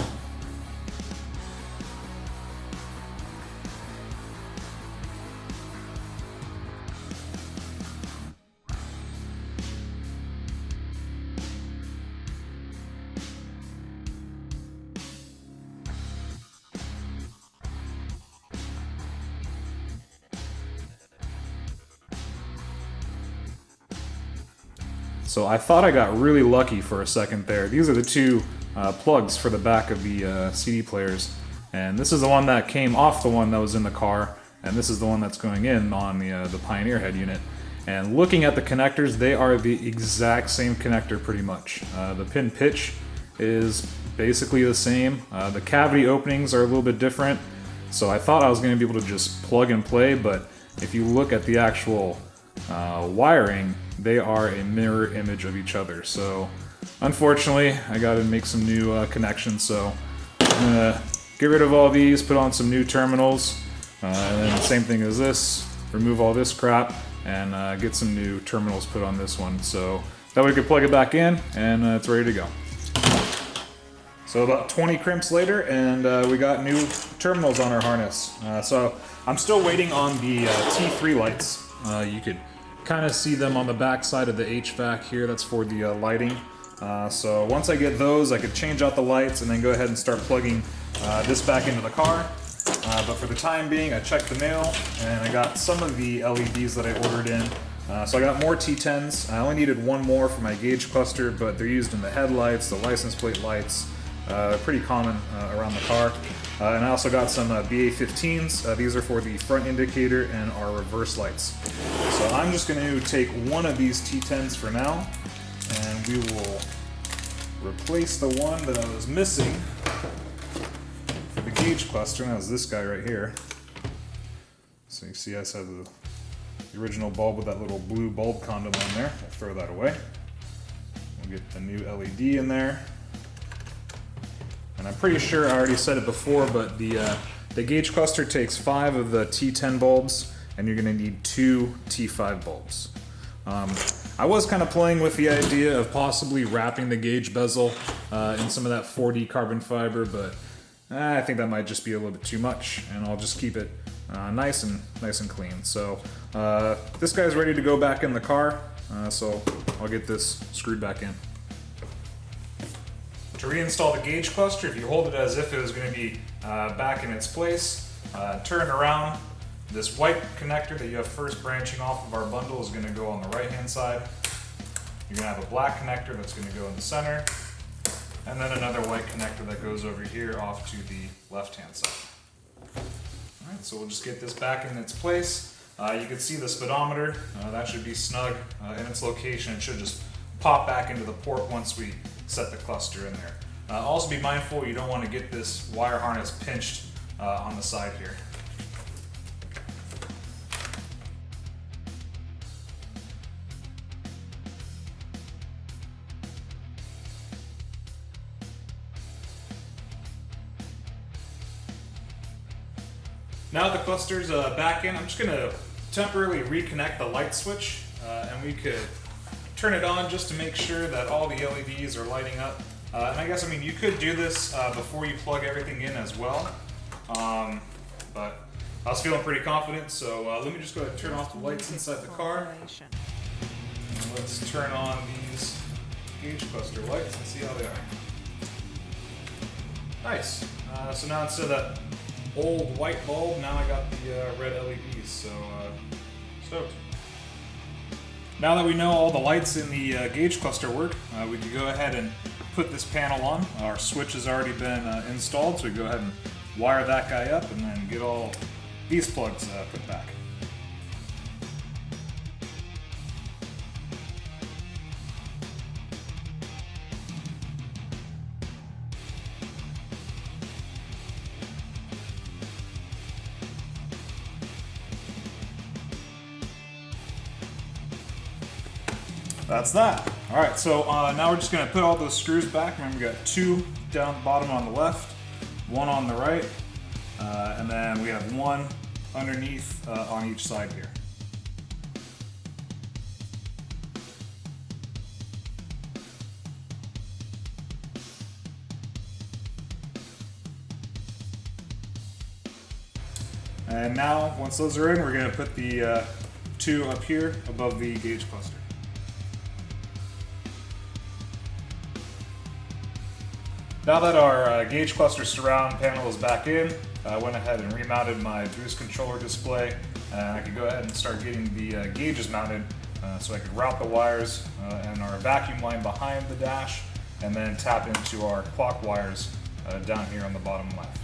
Speaker 2: So I thought I got really lucky for a second there. These are the 2 plugs for the back of the CD players. And this is the one that came off the one that was in the car, and this is the one that's going in on the Pioneer head unit. And looking at the connectors, they are the exact same connector pretty much. The pin pitch is basically the same. The cavity openings are a little bit different. So I thought I was going to be able to just plug and play, but if you look at the actual wiring, they are a mirror image of each other. So unfortunately, I got to make some new connections. So I'm gonna get rid of all these, put on some new terminals, and then the same thing as this, remove all this crap, and get some new terminals put on this one. So that way we can plug it back in, and it's ready to go. So about 20 crimps later, and we got new terminals on our harness. So I'm still waiting on the T3 lights. You could kind of see them on the back side of the HVAC here. That's for the lighting. So once I get those, I could change out the lights and then go ahead and start plugging this back into the car. but for the time being, I checked the mail and I got some of the LEDs that I ordered in. So I got more T10s. I only needed one more for my gauge cluster, but they're used in the headlights, the license plate lights. Pretty common around the car. And I also got some BA15s. These are for the front indicator and our reverse lights. So I'm just going to take one of these T10s for now, and we will replace the one that I was missing for the gauge cluster, and that was this guy right here. So you see I just have the original bulb with that little blue bulb condom on there. I'll throw that away. We'll get the new LED in there. And I'm pretty sure I already said it before, but the gauge cluster takes 5 of the T10 bulbs, and you're going to need 2 T5 bulbs. I was kind of playing with the idea of possibly wrapping the gauge bezel in some of that 4D carbon fiber, but I think that might just be a little bit too much, and I'll just keep it nice and clean. So this guy's ready to go back in the car, so I'll get this screwed back in. To reinstall the gauge cluster, if you hold it as if it was going to be back in its place, turn it around. This white connector that you have first branching off of our bundle is going to go on the right hand side. You're going to have a black connector that's going to go in the center, and then another white connector that goes over here off to the left hand side. Alright, so we'll just get this back in its place. You can see the speedometer, that should be snug in its location. It should just pop back into the port once we set the cluster in there. Also be mindful you don't want to get this wire harness pinched on the side here. Now that the cluster's back in, I'm just going to temporarily reconnect the light switch, and we could turn it on just to make sure that all the LEDs are lighting up. And I guess, you could do this before you plug everything in as well, but I was feeling pretty confident, so let me just go ahead and turn off the lights inside the car. And let's turn on these gauge cluster lights and see how they are. Nice. So now instead of that old white bulb, now I got the red LEDs, so stoked. Now that we know all the lights in the gauge cluster work, we can go ahead and put this panel on. Our switch has already been installed, so we go ahead and wire that guy up and then get all these plugs put back. That's that. Alright, so now we're just going to put all those screws back. Remember, we got 2 down the bottom on the left, 1 on the right, and then we have 1 underneath on each side here. And now, once those are in, we're going to put the 2 up here above the gauge cluster. Now that our gauge cluster surround panel is back in, I went ahead and remounted my boost controller display, and I could go ahead and start getting the gauges mounted so I could route the wires and our vacuum line behind the dash, and then tap into our clock wires down here on the bottom left.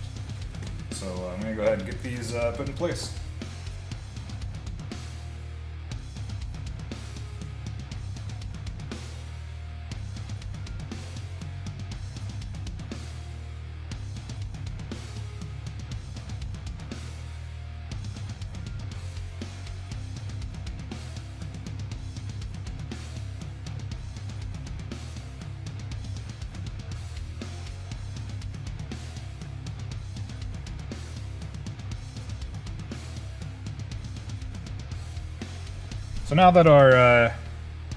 Speaker 2: So I'm going to go ahead and get these put in place. So now that our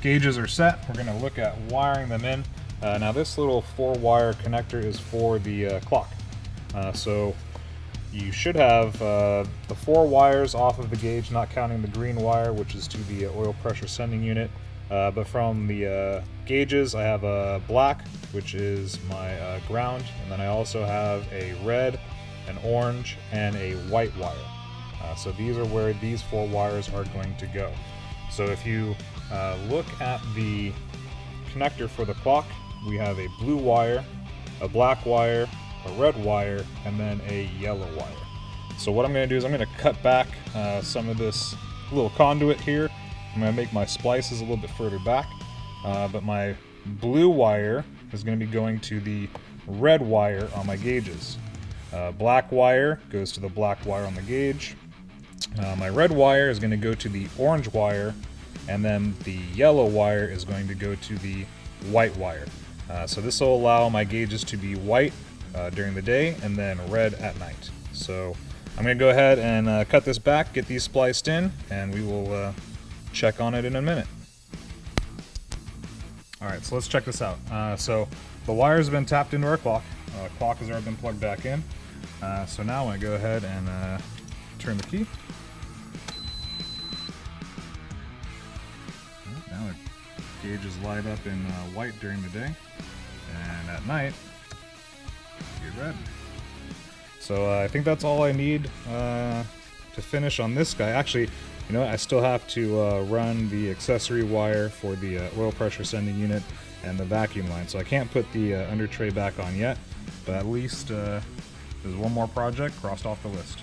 Speaker 2: gauges are set, we're going to look at wiring them in. Now this little 4-wire connector is for the clock. So you should have the 4 wires off of the gauge, not counting the green wire, which is to the oil pressure sending unit. But from the gauges, I have a black, which is my ground, and then I also have a red an orange, and a white wire. So these are where these 4 wires are going to go. So if you look at the connector for the clock, we have a blue wire, a black wire, a red wire, and then a yellow wire. So what I'm going to do is I'm going to cut back some of this little conduit here. I'm going to make my splices a little bit further back, but my blue wire is going to be going to the red wire on my gauges. Black wire goes to the black wire on the gauge. My red wire is going to go to the orange wire, and then the yellow wire is going to go to the white wire. So this will allow my gauges to be white during the day and then red at night. So I'm going to go ahead and cut this back, get these spliced in, and we will check on it in a minute. Alright, so let's check this out. So the wires have been tapped into our clock. Clock has already been plugged back in. So now I'm going to go ahead and turn the key. Now the gauge is light up in white during the day, and at night, get red. So I think that's all I need to finish on this guy. Actually, you know what? I still have to run the accessory wire for the oil pressure sending unit and the vacuum line. So I can't put the under tray back on yet, but at least there's one more project crossed off the list.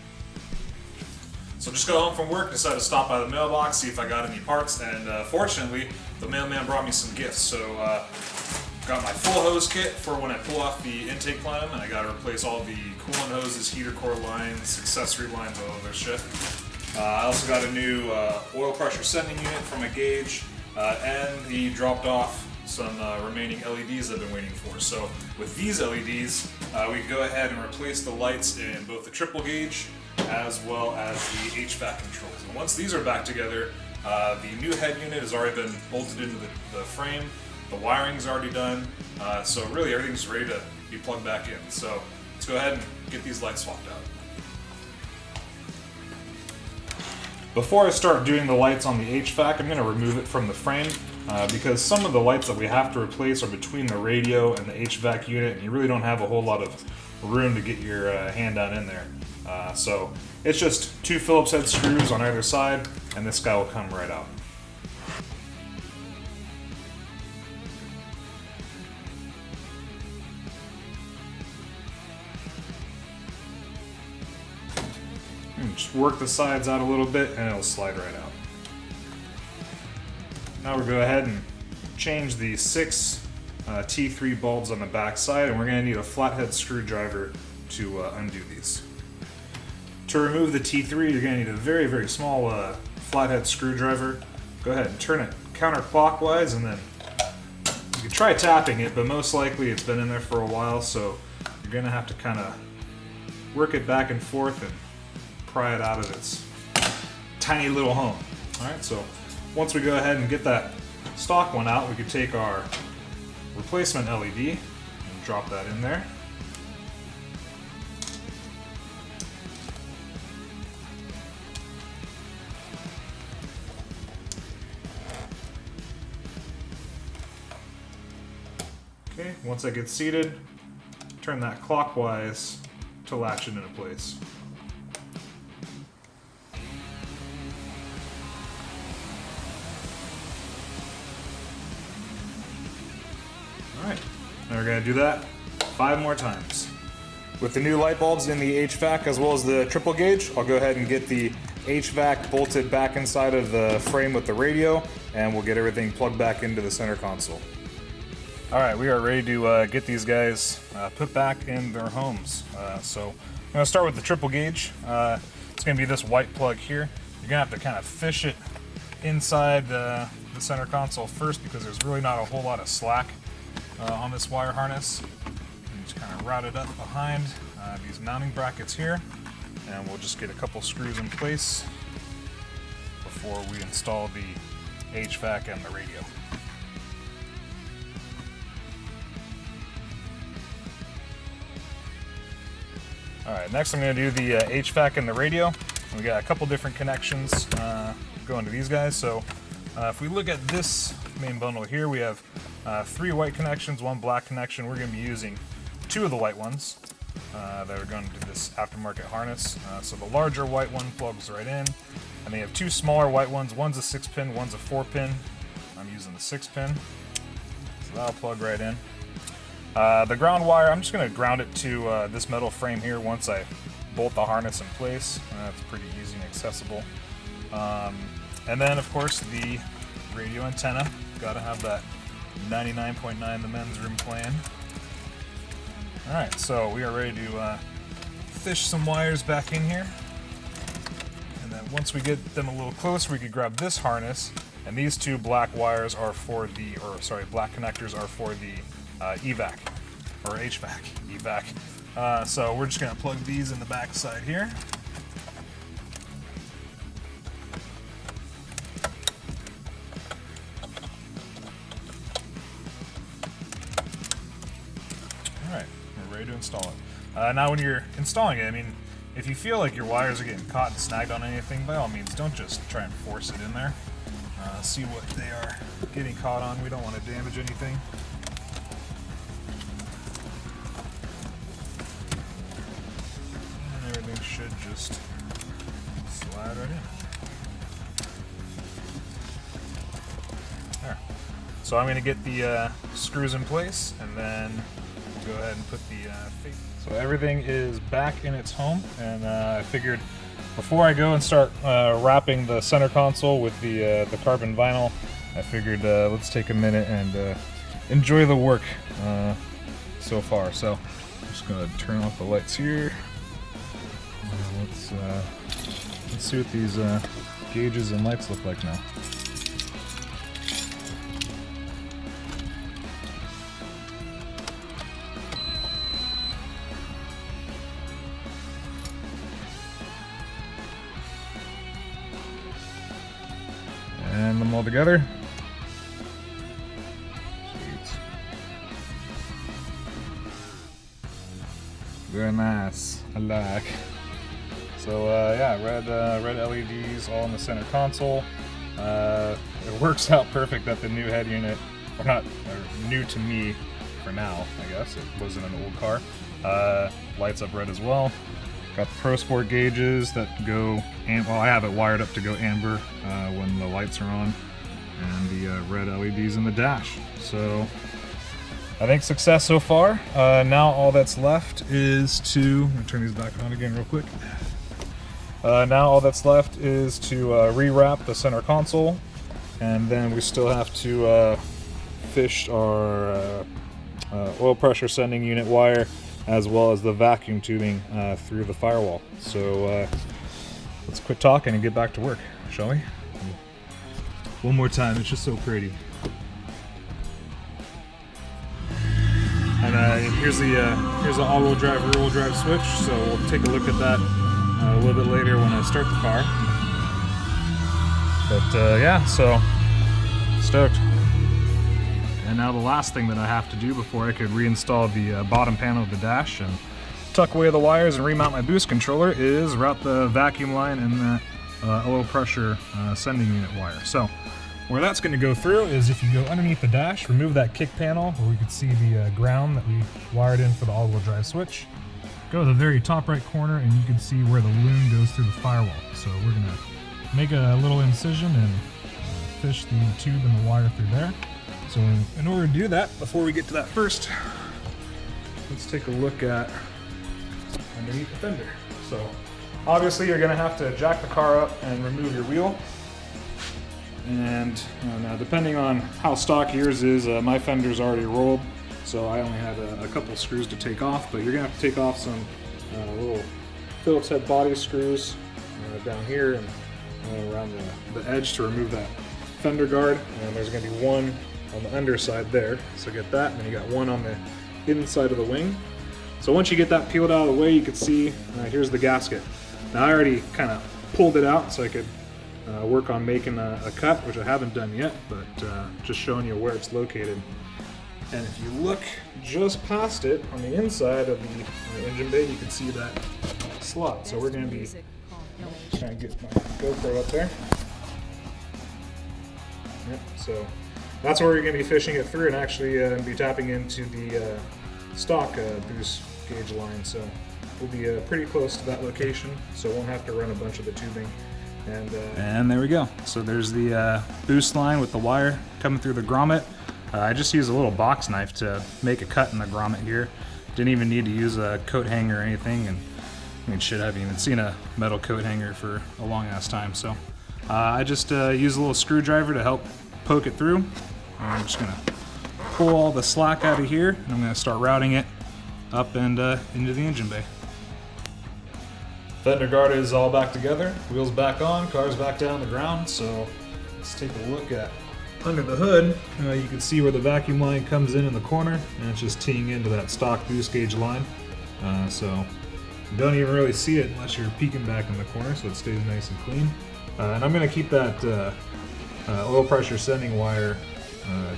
Speaker 1: So just got home from work, decided to stop by the mailbox, see if I got any parts, and fortunately, the mailman brought me some gifts. So got my full hose kit for when I pull off the intake plenum, and I got to replace all the coolant hoses, heater core lines, accessory lines, all of their shit. I also got a new oil pressure sending unit for my gauge, and he dropped off some remaining LEDs I've been waiting for. So with these LEDs, we can go ahead and replace the lights in both the triple gauge as well as the HVAC controls. And once these are back together, the new head unit has already been bolted into the frame, the wiring's already done, so really everything's ready to be plugged back in. So let's go ahead and get these lights swapped out. Before I start doing the lights on the HVAC, I'm going to remove it from the frame because some of the lights that we have to replace are between the radio and the HVAC unit, and you really don't have a whole lot of room to get your hand down in there. So it's just 2 Phillips head screws on either side, and this guy will come right out. And just work the sides out a little bit and it'll slide right out. Now we'll go ahead and change the 6 T3 bulbs on the back side, and we're going to need a flathead screwdriver to undo these. To remove the T3, you're going to need a very, very small flathead screwdriver. Go ahead and turn it counterclockwise, and then you can try tapping it, but most likely it's been in there for a while, so you're going to have to kind of work it back and forth and pry it out of its tiny little home. Alright, so once we go ahead and get that stock one out, we could take our replacement LED and drop that in there. Okay, once that gets seated, turn that clockwise to latch it into place. Alright, now we're going to do that 5 more times. With the new light bulbs in the HVAC as well as the triple gauge, I'll go ahead and get the HVAC bolted back inside of the frame with the radio, and we'll get everything plugged back into the center console. Alright, we are ready to get these guys put back in their homes. So I'm going to start with the triple gauge. It's going to be this white plug here. You're going to have to kind of fish it inside the center console first because there's really not a whole lot of slack on this wire harness. And just kind of route it up behind these mounting brackets here, and we'll just get a couple screws in place before we install the HVAC and the radio. Alright, next I'm going to do the HVAC and the radio. We got a couple different connections going to these guys. So if we look at this main bundle here, we have 3 white connections, 1 black connection. We're going to be using 2 of the white ones.
Speaker 2: that are going to this aftermarket harness. So the larger white one plugs right in, and they have two smaller white ones. One's a 6-pin, one's a 4-pin. I'm using the 6-pin, so that'll plug right in. The ground wire, I'm just going to ground it to this metal frame here once I bolt the harness in place. That's pretty easy and accessible. And then, of course, the radio antenna. Got to have that 99.9 the men's room plan. Alright, so we are ready to fish some wires back in here. And then once we get them a little closer, we could grab this harness. And these two black wires are for the, black connectors are for the EVAC, or HVAC, EVAC. So we're just going to plug these in the back side here. Alright, we're ready to install it. Now when you're installing it, I mean, if you feel like your wires are getting caught and snagged on anything, by all means, don't just try and force it in there. See what they are getting caught on. We don't want to damage anything. And everything should just slide right in. There. So I'm going to get the screws in place, and then we'll go ahead and put the face. So everything is back in its home, and I figured before I go and start wrapping the center console with the carbon vinyl, I figured let's take a minute and enjoy the work so far. So I'm just going to turn off the lights here. Let's see what these gauges and lights look like now. And them all together. Sweet. Very nice. I like. So yeah, red LEDs all in the center console. It works out perfect that the new head unit, or new to me for now, I guess. It wasn't an old car. Lights up red as well. Got the Pro Sport gauges that go, well, I have it wired up to go amber when the lights are on, and the red LEDs in the dash. So I think success so far. Now all that's left is to, I'm gonna turn these back on again real quick. Now all that's left is to rewrap the center console, and then we still have to fish our oil pressure sending unit wire, as well as the vacuum tubing through the firewall. So let's quit talking and get back to work, shall we? One more time, it's just so pretty. And here's the all-wheel drive, rear-wheel drive switch. So we'll take a look at that a little bit later when I start the car. But yeah, so stoked. And now the last thing that I have to do before I could reinstall the bottom panel of the dash and tuck away the wires and remount my boost controller is route the vacuum line and that oil pressure sending unit wire. So where that's going to go through is if you go underneath the dash, remove that kick panel where we could see the ground that we wired in for the all-wheel drive switch. Go to the very top right corner and you can see where the loom goes through the firewall. So we're going to make a little incision and fish the tube and the wire through there. So in order to do that, before we get to that first, let's take a look at underneath the fender. So obviously you're going to have to jack the car up and remove your wheel. And now depending on how stock yours is, my fender's already rolled, so I only had a couple screws to take off, but you're going to have to take off some little Phillips head body screws down here and around the edge to remove that fender guard. And there's going to be one on the underside there, so get that, and then you got one on the inside of the wing. So once you get that peeled out of the way, you can see here's the gasket. Now I already kind of pulled it out so I could work on making a cut, which I haven't done yet, but just showing you where it's located. And if you look just past it on the inside of the engine bay, you can see that slot. So we're going to be trying to get my GoPro up there. Yep, so that's where we're going to be fishing it through and actually be tapping into the stock boost gauge line, so we'll be pretty close to that location, so won't have to run a bunch of the tubing. And there we go. So there's the boost line with the wire coming through the grommet. I just used a little box knife to make a cut in the grommet here. Didn't even need to use a coat hanger or anything, and I mean, shit, I haven't even seen a metal coat hanger for a long ass time. So I just use a little screwdriver to help poke it through. I'm just gonna pull all the slack out of here, and I'm gonna start routing it up and into the engine bay. Fender guard is all back together, wheels back on, car's back down the ground, so let's take a look at under the hood. You can see where the vacuum line comes in the corner, and it's just teeing into that stock boost gauge line. So you don't even really see it unless you're peeking back in the corner, so it stays nice and clean. And I'm going to keep that oil pressure sending wire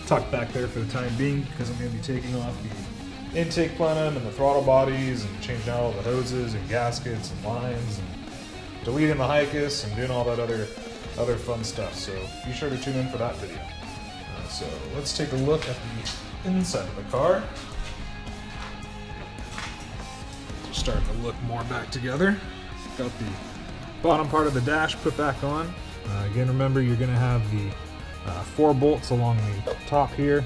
Speaker 2: tucked back there for the time being, because I'm going to be taking off the intake plenum and the throttle bodies and changing out all the hoses and gaskets and lines and deleting the Hicus and doing all that other fun stuff. So be sure to tune in for that video. So let's take a look at the inside of the car. Just starting to look more back together. Got the bottom part of the dash put back on. Again, remember you're going to have the 4 bolts along the top here,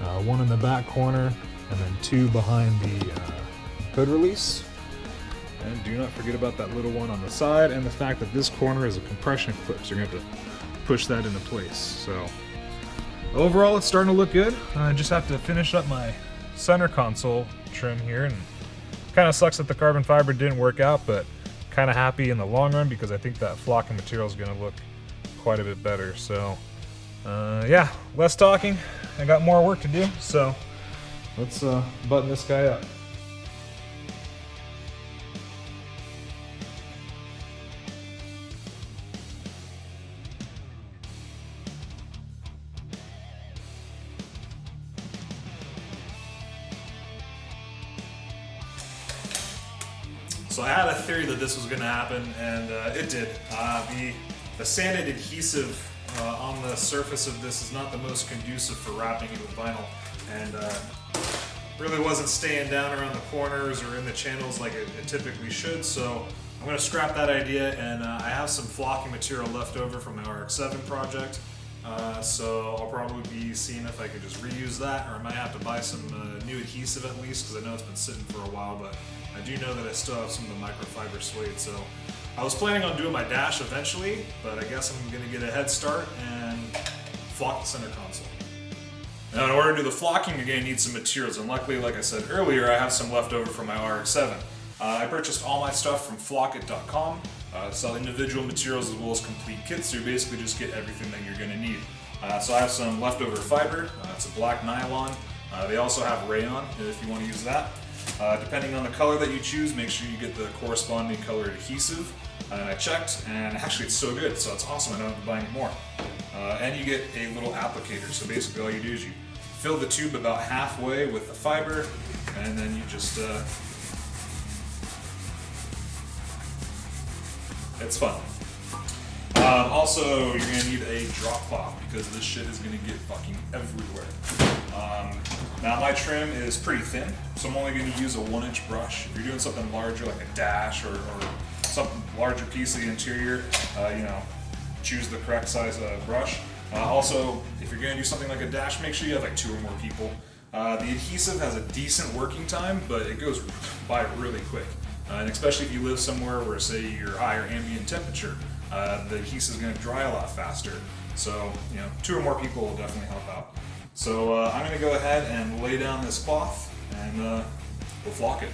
Speaker 2: 1 in the back corner, and then 2 behind the hood release. And do not forget about that little one on the side, and the fact that this corner is a compression clip, so you're going to have to push that into place. So overall, it's starting to look good. I just have to finish up my center console trim here, and kind of sucks that the carbon fiber didn't work out, but kind of happy in the long run because I think that flocking material is going to look quite a bit better. So yeah, less talking. I got more work to do, so let's button this guy up.
Speaker 1: So I had a theory that this was going to happen, and it did. The sanded adhesive on the surface of this is not the most conducive for wrapping it with vinyl, and really wasn't staying down around the corners or in the channels like it typically should. So I'm going to scrap that idea, and I have some flocking material left over from my RX-7 project. So I'll probably be seeing if I could just reuse that, or I might have to buy some new adhesive at least, because I know it's been sitting for a while, but I do know that I still have some of the microfiber suede. So I was planning on doing my dash eventually, but I guess I'm going to get a head start and flock the center console. Now, in order to do the flocking, you're going to need some materials, and luckily, like I said earlier, I have some left over from my RX-7. I purchased all my stuff from flockit.com. Sell individual materials as well as complete kits, so you basically just get everything that you're going to need. So I have some leftover fiber. It's a black nylon. They also have rayon if you want to use that. Depending on the color that you choose, make sure you get the corresponding color adhesive. And I checked, and actually it's so good, so it's awesome, I don't have to buy any more. And you get a little applicator, so basically all you do is you fill the tube about halfway with the fiber, and then you just it's fun. Also, you're going to need a drop cloth because this shit is going to get fucking everywhere. Now my trim is pretty thin, so I'm only going to use a 1-inch brush. If you're doing something larger like a dash or something larger piece of the interior, you know, choose the correct size brush. Also, if you're going to do something like a dash, make sure you have like 2 or more people. The adhesive has a decent working time, but it goes by really quick. And especially if you live somewhere where, say, you're higher ambient temperature, the adhesive is going to dry a lot faster. So, you know, 2 or more people will definitely help out. So I'm going to go ahead and lay down this cloth, and we'll flock it.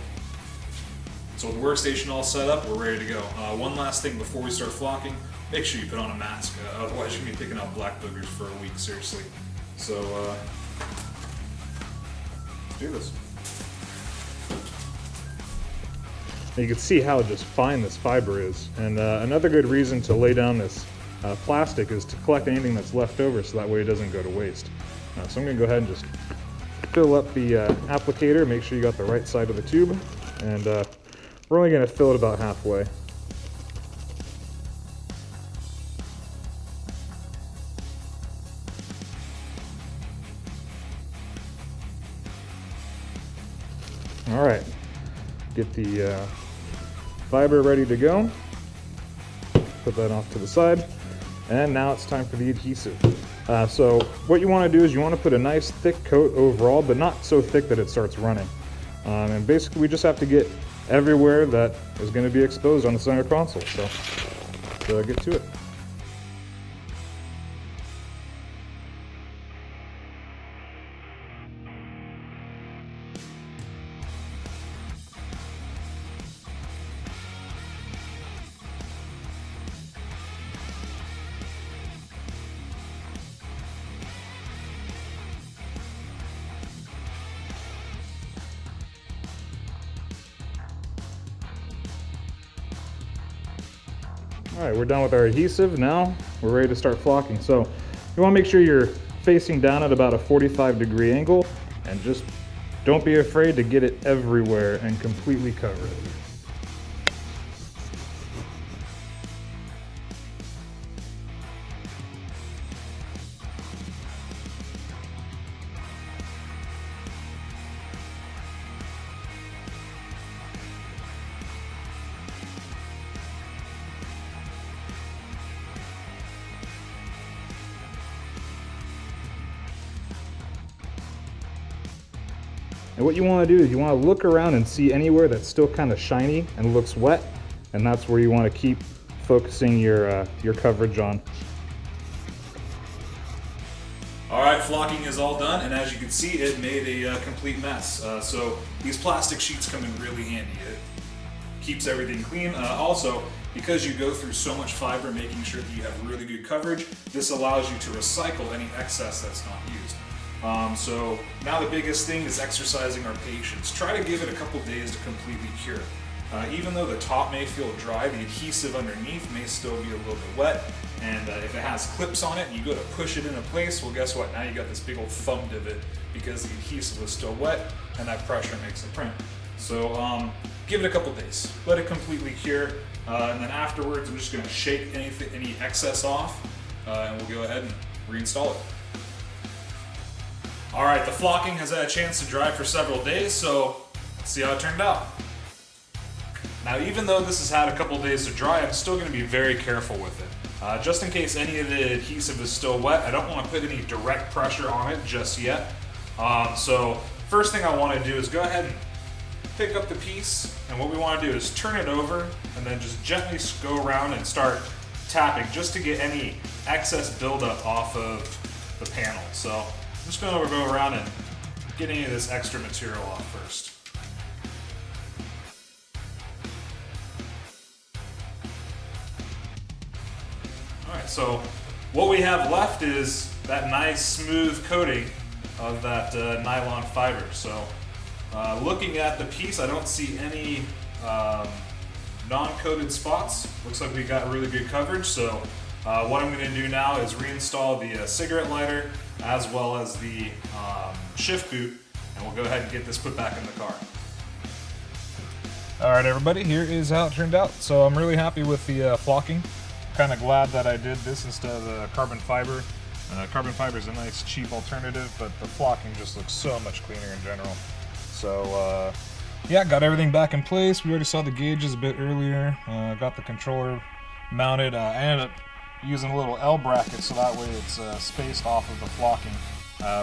Speaker 1: So with the workstation all set up, we're ready to go. One last thing before we start flocking, make sure you put on a mask. Otherwise, you're going to be picking out black boogers for a week, seriously. So, let's do this. You can see how just fine this fiber is, and another good reason to lay down this plastic is to collect anything that's left over, so that way it doesn't go to waste. So I'm going to go ahead and just fill up the applicator, make sure you got the right side of the tube, and we're only going to fill it about halfway. All right.
Speaker 2: get the fiber ready to go. Put that off to the side. And now it's time for the adhesive. So what you want to do is you want to put a nice thick coat overall, but not so thick that it starts running. And basically we just have to get everywhere that is going to be exposed on the center console. So let's get to it. All right, we're done with our adhesive. Now we're ready to start flocking. So you want to make sure you're facing down at about a 45-degree angle, and just don't be afraid to get it everywhere and completely cover it. And what you want to do is you want to look around and see anywhere that's still kind of shiny and looks wet, and that's where you want to keep focusing your coverage on.
Speaker 1: All right, flocking is all done, and as you can see, it made a complete mess. So these plastic sheets come in really handy. It keeps everything clean. Also, because you go through so much fiber, making sure that you have really good coverage, this allows you to recycle any excess that's not used. So now the biggest thing is exercising our patience. Try to give it a couple days to completely cure. Even though the top may feel dry, the adhesive underneath may still be a little bit wet, and if it has clips on it and you go to push it into place, well guess what? Now you got this big old thumb divot because the adhesive is still wet and that pressure makes a print. So give it a couple days. Let it completely cure, and then afterwards I'm just going to shake any excess off, and we'll go ahead and reinstall it. All right, the flocking has had a chance to dry for several days, so let's see how it turned out. Now, even though this has had a couple days to dry, I'm still going to be very careful with it. Just in case any of the adhesive is still wet, I don't want to put any direct pressure on it just yet. So first thing I want to do is go ahead and pick up the piece, and what we want to do is turn it over and then just gently go around and start tapping just to get any excess buildup off of the panel. So I'm just going to go around and get any of this extra material off first. Alright, so what we have left is that nice smooth coating of that nylon fiber. So looking at the piece, I don't see any non-coated spots. Looks like we got really good coverage. So what I'm going to do now is reinstall the cigarette lighter as well as the shift boot, and we'll go ahead and get this put back in the car.
Speaker 2: Alright everybody, here is how it turned out. So I'm really happy with the flocking. Kind of glad that I did this instead of the carbon fiber. Carbon fiber is a nice cheap alternative, but the flocking just looks so much cleaner in general. So yeah, got everything back in place. We already saw the gauges a bit earlier. Got the controller mounted. I ended up using a little L bracket so that way it's spaced off of the flocking.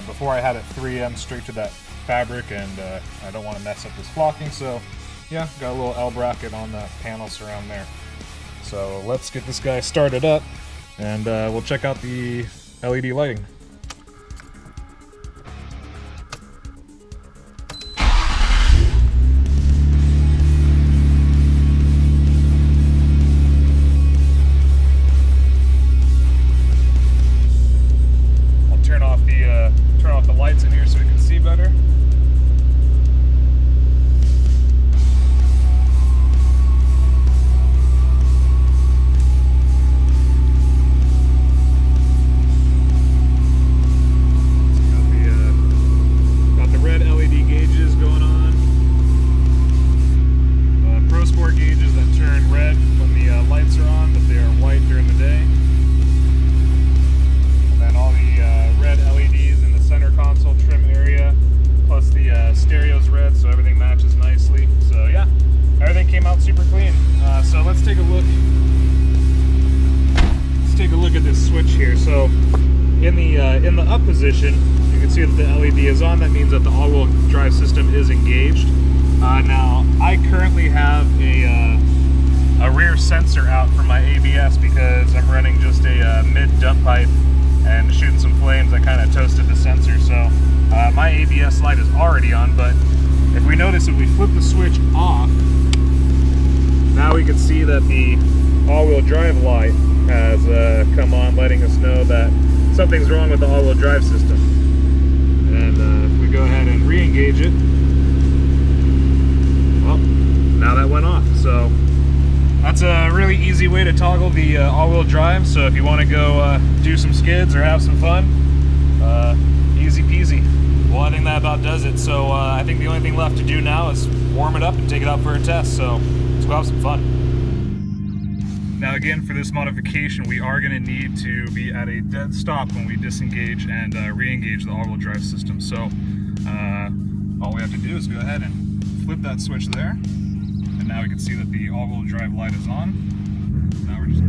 Speaker 2: Before I had it 3M straight to that fabric, and I don't want to mess up this flocking, so yeah, got a little L bracket on the panel surround there. So let's get this guy started up, and we'll check out the LED lighting. Turn off the lights in here so we can see better. position. You can see that the LED is on. That means that the all-wheel drive system is engaged. Now, I currently have a rear sensor out for my ABS because I'm running just a mid-dump pipe and shooting some flames. I kind of toasted the sensor, so my ABS light is already on. But if we notice, if we flip the switch off, now we can see that the all-wheel drive light has come on, letting us know that something's wrong with the all-wheel drive system. And if we go ahead and re-engage it, well, now that went off. So that's a really easy way to toggle the all-wheel drive. So if you want to go do some skids or have some fun, easy peasy. Well, I think that about does it. So I think the only thing left to do now is warm it up and take it out for a test. So let's go have some fun. Now again, for this modification, we are going to need to be at a dead stop when we disengage and re-engage the all-wheel drive system. So all we have to do is go ahead and flip that switch there, and now we can see that the all-wheel drive light is on. Now we're just...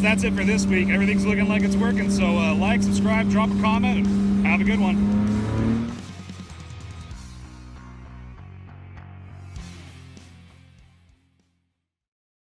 Speaker 2: That's it for this week. Everything's looking like it's working, so like, subscribe, drop a comment, and have a good one.